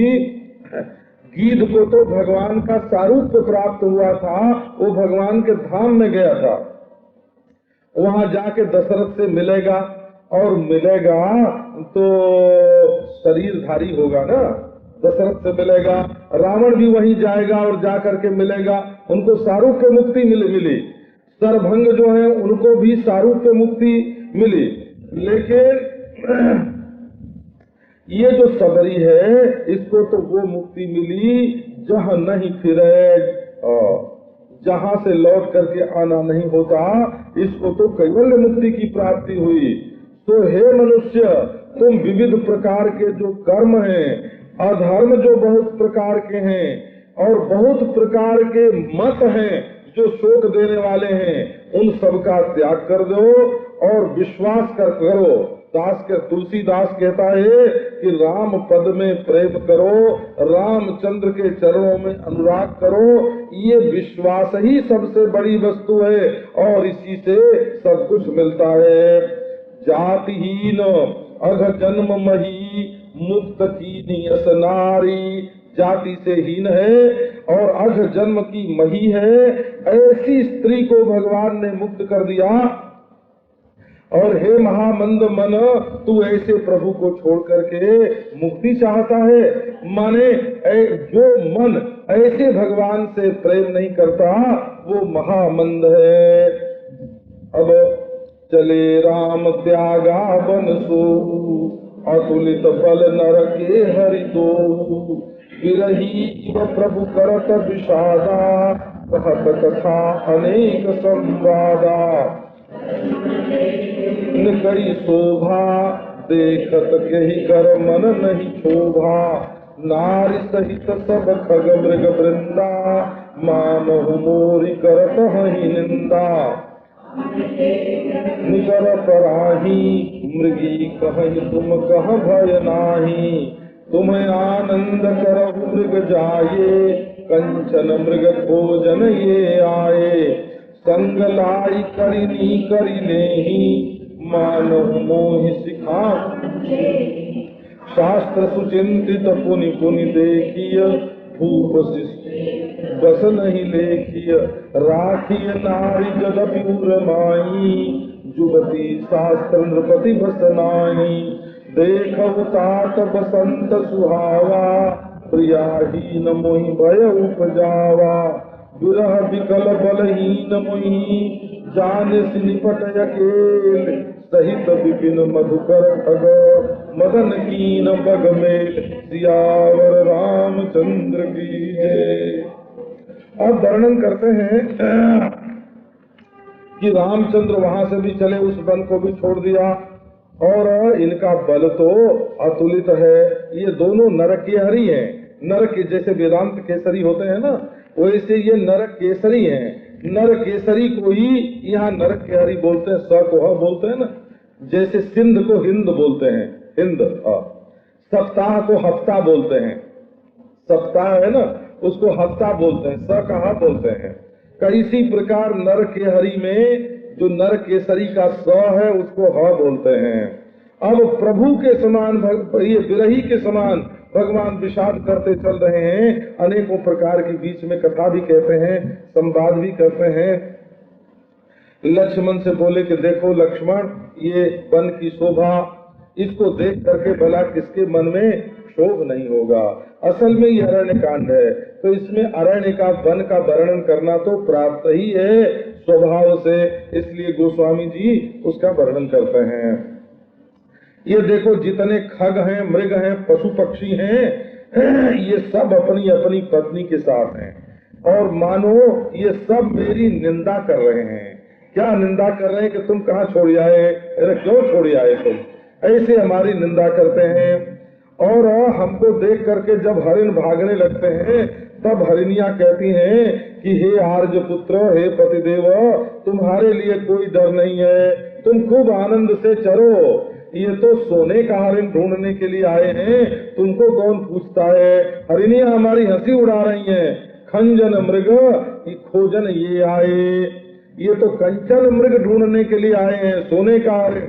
गीध को तो भगवान का सारूप्य प्राप्त हुआ था, वो भगवान के धाम में गया था, वहाँ जाके दशरथ से मिलेगा और मिलेगा तो शरीरधारी होगा ना, दशरथ से मिलेगा। रावण भी वहीं जाएगा और जा करके मिलेगा, उनको सारूप्य मुक्ति मिली। सरभंग जो है उनको भी सारूप्य मुक्ति मिली। लेकिन ये जो सबरी है इसको तो वो मुक्ति मिली जहाँ नहीं फिरे, जहाँ से लौट करके आना नहीं होता, इसको तो कैवल्य मुक्ति की प्राप्ति हुई। तो हे मनुष्य, तुम विविध प्रकार के जो कर्म हैं, अधर्म जो बहुत प्रकार के हैं और बहुत प्रकार के मत हैं जो शोक देने वाले हैं, उन सब का त्याग कर दो और विश्वास करो। तुलसीदास कहता है कि राम पद में प्रेम करो, रामचंद्र के चरणों में अनुराग करो, ये विश्वास ही सबसे बड़ी वस्तु है और इसी से सब कुछ मिलता है। जातिहीन अघ जन्म मही मुक्त कीनी अस नारी, जाति से हीन है और अघ जन्म की मही है, ऐसी स्त्री को भगवान ने मुक्त कर दिया। और हे महामंद मन, तू ऐसे प्रभु को छोड़ करके मुक्ति चाहता है? माने जो मन ऐसे भगवान से प्रेम नहीं करता वो महामंद है। अब चले राम त्यागा बन सो, अतुलित बल नर के हरि दो, विरही प्रभु करत विषादा, कहत कथा अनेक संवादा। कई शोभा देखत कही कर मन नहीं शोभा, नारी सहित सब खग मृग वृंदा, मानहु मोरी करत हहि निंदा। निगर पराही मृगी कहि तुम कह भय नाही, तुम्हें आनंद करहु मृग जाये, कंचन मृग भोजन ये आए। संग लाई करिनी करि लेहि, मानव मोहि सिखा। शास्त्र सुचिंतित पुनि पुनि देखिय, भूप बस नहीं लेखिय। राखिय नारी जदपि उरमाई, जुबती शास्त्र नृपति बस नाई। देखौ तात बसंत सुहावा, प्रियाहीन मोहि भय उपजावा। विरह विकल बलहीन मोहि, जानिस निपट अकेल। सहित विपिन मधुकर खग, मदन कीन बग मेल। सियावर रामचंद्र की जय। अब वर्णन करते हैं कि रामचंद्र वहां से भी चले, उस वन को भी छोड़ दिया और इनका बल तो अतुलित है। ये दोनों नरक के हरि हैं। नरक के जैसे वेदांत केसरी होते हैं ना, वैसे ये नरक केसरी हैं। नर केसरी को ही यहाँ नरक के हरि बोलते हैं, स को ह बोलते हैं ना। जैसे सिंध को हिंद बोलते हैं, हिंद। सप्ताह को हफ्ता बोलते हैं, सप्ताह है ना, उसको हफ्ता बोलते हैं, स का ह बोलते हैं। इसी प्रकार नर के हरि में जो नर केसरी का स है उसको ह बोलते हैं। अब प्रभु के समान, ये विरही के समान भगवान विषाद करते चल रहे हैं। अनेकों प्रकार के बीच में कथा भी कहते हैं, संवाद भी करते हैं। लक्ष्मण से बोले कि देखो लक्ष्मण, ये वन की शोभा, इसको देख करके भला किसके मन में क्षोभ नहीं होगा। असल में ये अरण्य कांड है, तो इसमें अरण्य का, वन का वर्णन करना तो प्राप्त ही है। स्वभाव से, इसलिए गोस्वामी जी उसका वर्णन करते हैं। ये देखो जितने खग हैं, मृग हैं, पशु पक्षी हैं, ये सब अपनी अपनी पत्नी के साथ हैं और मानो ये सब मेरी निंदा कर रहे हैं। क्या निंदा कर रहे हैं कि तुम कहाँ छोड़ आए, अरे क्यों छोड़ आए तुम, ऐसे हमारी निंदा करते हैं। और हमको देख करके जब हरिण भागने लगते हैं तब हरिणियां कहती हैं कि हे आर्य पुत्र, हे पतिदेव, तुम्हारे लिए कोई डर नहीं है, तुम खूब आनंद से चरो, ये तो सोने का हरिण ढूंढने के लिए आए हैं, तुमको कौन पूछता है। हरिणियां हमारी हंसी उड़ा रही हैं। खंजन मृग खोजन ये आए, ये तो कंचन मृग ढूंढने के लिए आए हैं, सोने का हरिण।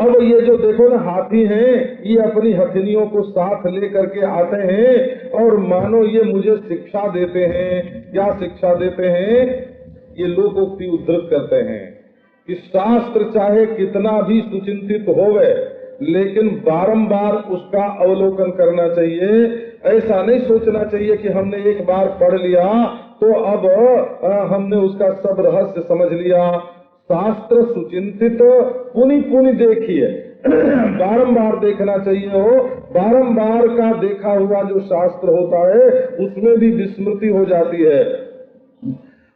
अब ये जो देखो ना हाथी हैं, ये अपनी हथिनियों को साथ लेकर के आते हैं और मानो ये मुझे शिक्षा देते हैं। क्या शिक्षा देते हैं? ये लोकोक्ति उद्धृत करते हैं कि शास्त्र चाहे कितना भी सुचिंतित होवे, लेकिन बारंबार उसका अवलोकन करना चाहिए। ऐसा नहीं सोचना चाहिए कि हमने एक बार पढ़ लिया तो अब हमने उसका सब रहस्य समझ लिया। शास्त्र सुचिंतित पुनि पुनि देखिए, बारंबार देखना चाहिए हो। बारंबार का देखा हुआ जो शास्त्र होता है उसमें भी विस्मृति हो जाती है।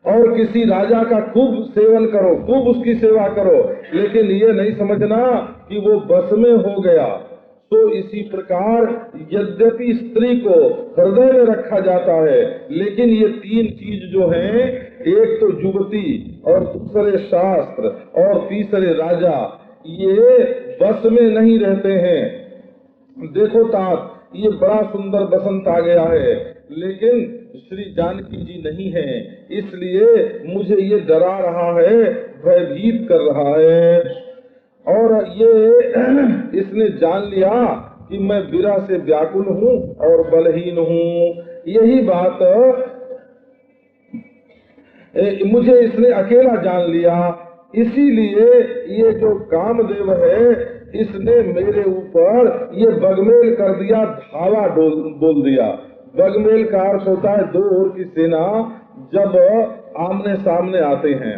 और किसी राजा का खूब सेवन करो, खूब उसकी सेवा करो, लेकिन ये नहीं समझना कि वो बस में हो गया। तो इसी प्रकार यद्यपि स्त्री को हृदय में रखा जाता है, लेकिन ये तीन चीज जो हैं, एक तो युवती और दूसरे शास्त्र और तीसरे राजा, ये बस में नहीं रहते हैं। देखो तात, ये बड़ा सुंदर बसंत आ गया है, लेकिन श्री जानकी जी नहीं है, इसलिए मुझे ये डरा रहा है, भयभीत कर रहा है। और ये इसने जान लिया कि मैं विरह से व्याकुल हूँ और बलहीन हूँ। यही बात मुझे इसने अकेला जान लिया, इसीलिए ये जो कामदेव है इसने मेरे ऊपर ये बगमेल कर दिया, धावा बोल दिया। बगमेल का अर्थ होता है दो ओर की सेना जब आमने सामने आते हैं,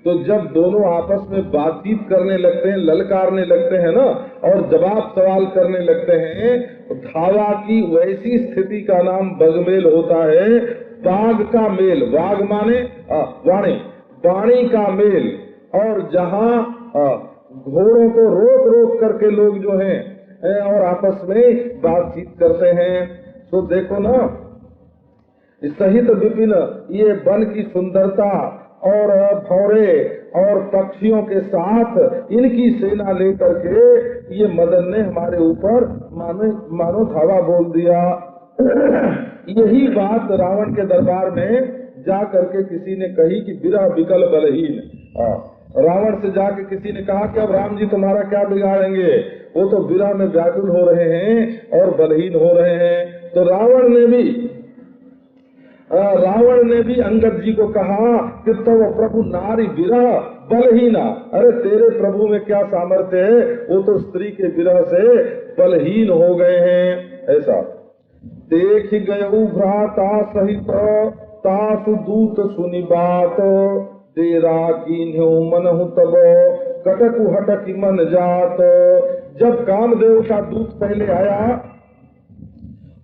तो जब दोनों आपस में बातचीत करने लगते हैं, ललकारने लगते हैं ना, और जवाब सवाल करने लगते हैं, तो धावा की वैसी स्थिति का नाम बगमेल होता है। बाघ का मेल, बाघ माने वाणी, वाणी का मेल, और जहाँ घोड़ों को रोक रोक करके लोग जो हैं और आपस में बातचीत करते हैं। तो देखो ना, सहित विपिन, ये वन की सुंदरता और भौरे और पक्षियों के साथ इनकी सेना लेकर के ये मदन ने हमारे ऊपर मानो धावा बोल दिया। यही बात रावण के दरबार में जा करके किसी ने कही कि विरह विकल बलहीन। रावण से जाके किसी ने कहा कि अब राम जी तुम्हारा क्या बिगाड़ेंगे, वो तो विरह में व्याकुल हो रहे हैं और बलहीन हो रहे हैं। तो रावण ने भी अंगद जी को कहा कि तो प्रभु नारी विरह बलहीना, अरे तेरे प्रभु में क्या सामर्थ्य है, वो तो स्त्री के विरह से बलहीन हो गए हैं। ऐसा देख गयऊ भ्राता सहित तासु दूत सुनि बात, तेरा कीन्ह्यो मनहु तब कटकु हटकी मन जात। जब कामदेव का दूत पहले आया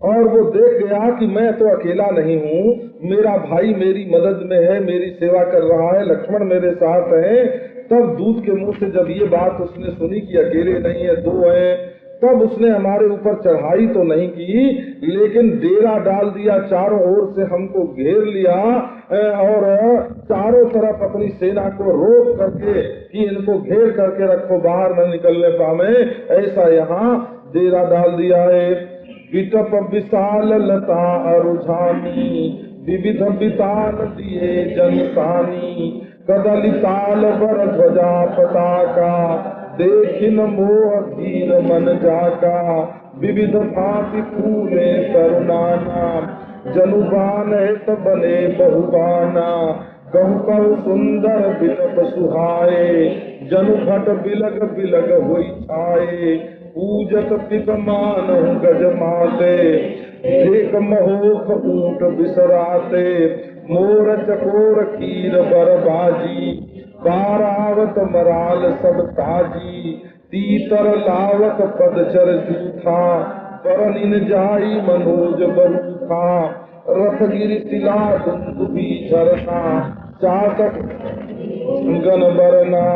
और वो देख गया कि मैं तो अकेला नहीं हूँ, मेरा भाई मेरी मदद में है, मेरी सेवा कर रहा है, लक्ष्मण मेरे साथ है, तब दूत के मुंह से जब ये बात उसने सुनी कि अकेले नहीं है, दो हैं, तब उसने हमारे ऊपर चढ़ाई तो नहीं की, लेकिन डेरा डाल दिया, चारों ओर से हमको घेर लिया और चारों तरफ अपनी सेना को रोक करके कि इनको घेर करके रखो, बाहर न निकलने पावे, ऐसा यहाँ डेरा डाल दिया है। विटप विशाल लता अरुझानी, विविध वितान दिए जनतानी, कदली ताल बर ध्वजा पताका, देखिन मोह धीर मन जाका, विविध भांति फूले तरुणाना, जनुबान हित बने बहुबाना, कहु कहु सुंदर बिलप सुहाए, जनु भट बिलग बिलग हुई छाए, पूजत पिक मानहु गज माते, एक महोख ऊंट बिसराते, मोर चकोर कीर बरबाजी, पारावत मराल सब ताजी, तीतर लावत पदचर जूथा, परनिन जाई मनोज बरूथा, रथगिरि शिला दुंदुभि झरना, चातक गन बरना,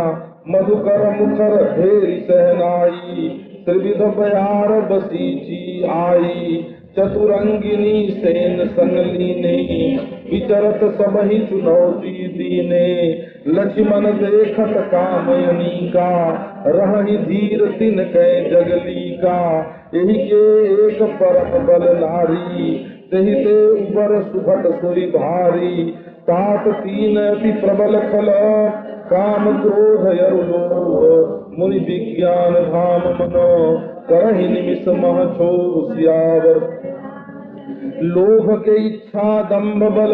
मधुकर मुखर ढेरी सहनाई, त्रिविध बयार बसीची आई, चतुरंगिनी सेन संग लीने, विचरत सबहि चुनौती दीने, लक्ष्मण देखत कामयनी का, रहहि धीर तिन कै जगली का, यही के एक परम बल नारी, तहि ते उबर सुभट सोई भारी, तात तीन अति प्रबल खल, काम क्रोध यरु लोभ, मुनि विज्ञान धाम मनो, करहि निमिष मह छोरु सियावर, लोभ के इच्छा दंभ बल,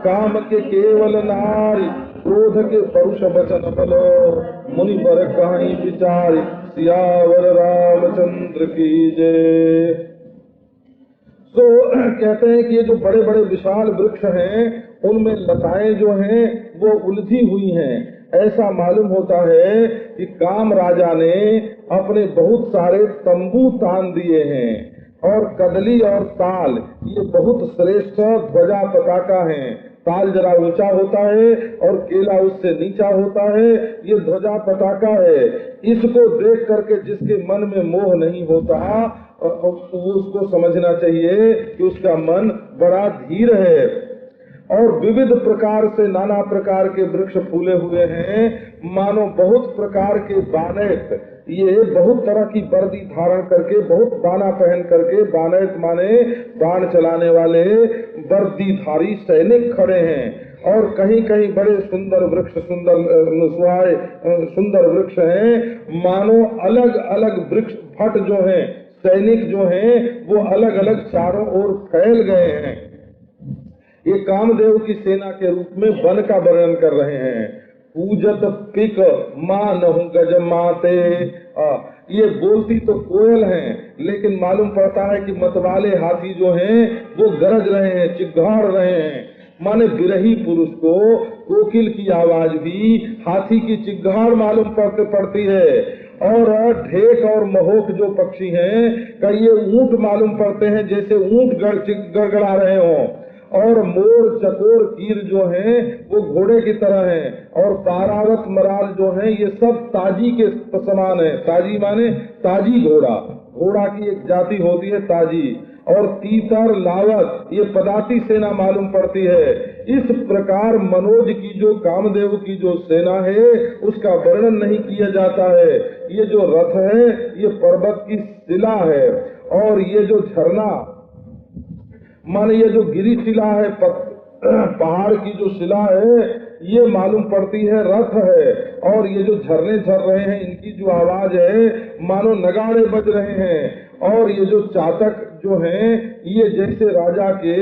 काम के केवल नारी, क्रोध के परुष वचन बल, मुनि बर कहीं विचार, सियावर रामचंद्र की जय। तो कहते हैं कि ये जो बड़े बड़े विशाल वृक्ष हैं, उनमें लताएं जो हैं वो उलझी हुई हैं। ऐसा मालूम होता है कि काम राजा ने अपने बहुत सारे तंबू तान दिए हैं, और कदली और ताल ये बहुत श्रेष्ठ ध्वजा पताका हैं। ताल जरा ऊंचा होता है और केला उससे नीचा होता है, ये ध्वजा पताका है। इसको देख करके जिसके मन में मोह नहीं होता, उसको समझना चाहिए कि उसका मन बड़ा धीर है। और विविध प्रकार से नाना प्रकार के वृक्ष फूले हुए हैं, मानो बहुत प्रकार के बानैत, ये बहुत तरह की वर्दी धारण करके, बहुत बाना पहन करके, बानैत माने बाण चलाने वाले वर्दीधारी सैनिक खड़े हैं। और कहीं कहीं बड़े सुंदर वृक्ष, सुंदर वृक्ष हैं, मानो अलग अलग वृक्ष फट जो हैं, सैनिक जो हैं, वो अलग अलग चारों ओर फैल गए हैं। ये कामदेव की सेना के रूप में वन का वर्णन कर रहे हैं। पूजत पिक मानहु गज माते, ये बोलती तो कोयल हैं, लेकिन मालूम पड़ता है कि मतवाले हाथी जो हैं वो गरज रहे हैं, चिघाड़ रहे हैं। माने विरही पुरुष को कोकिल की आवाज भी हाथी की चिघाड़ मालूम पड़ती है। और ढेक और महोक जो पक्षी हैं, कई ये ऊंट मालूम पड़ते हैं, जैसे ऊंट गड़गड़ा रहे हों। और मोर चकोर कीर जो हैं वो घोड़े की तरह हैं। और पारावत मराल जो हैं ये सब ताजी के समान है। ताजी माने ताजी घोड़ा, घोड़ा की एक जाति होती है ताजी। और तीतर लावत ये पदाती सेना मालूम पड़ती है। इस प्रकार मनोज की जो कामदेव की जो सेना है उसका वर्णन नहीं किया जाता है। ये जो रथ है ये पर्वत की शिला है, और ये जो झरना माने ये जो गिरी शिला है, पहाड़ की जो शिला है, ये मालूम पड़ती है रथ है। और ये जो झरने झर रहे हैं इनकी जो आवाज है मानो नगाड़े बज रहे हैं। और ये जो चातक जो हैं ये जैसे राजा के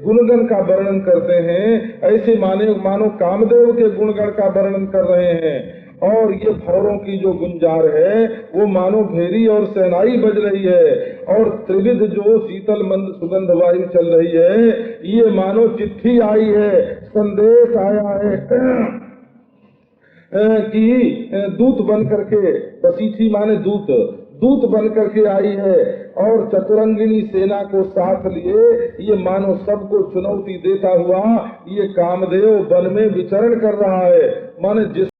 गुणगण का वर्णन करते हैं, ऐसे मानो कामदेव के गुणगण का वर्णन कर रहे हैं। और ये भौरों की जो गुंजार है वो मानो भेरी और सेनाई बज रही है। और त्रिविध जो शीतल मंद सुगंध वायु चल रही है, ये मानो चिट्ठी आई है, संदेश आया है कि दूत बन करके, बसीठी माने दूत बन करके आई है। और चतुरंगिनी सेना को साथ लिए ये मानो सबको चुनौती देता हुआ ये कामदेव वन में विचरण कर रहा है। माने जिस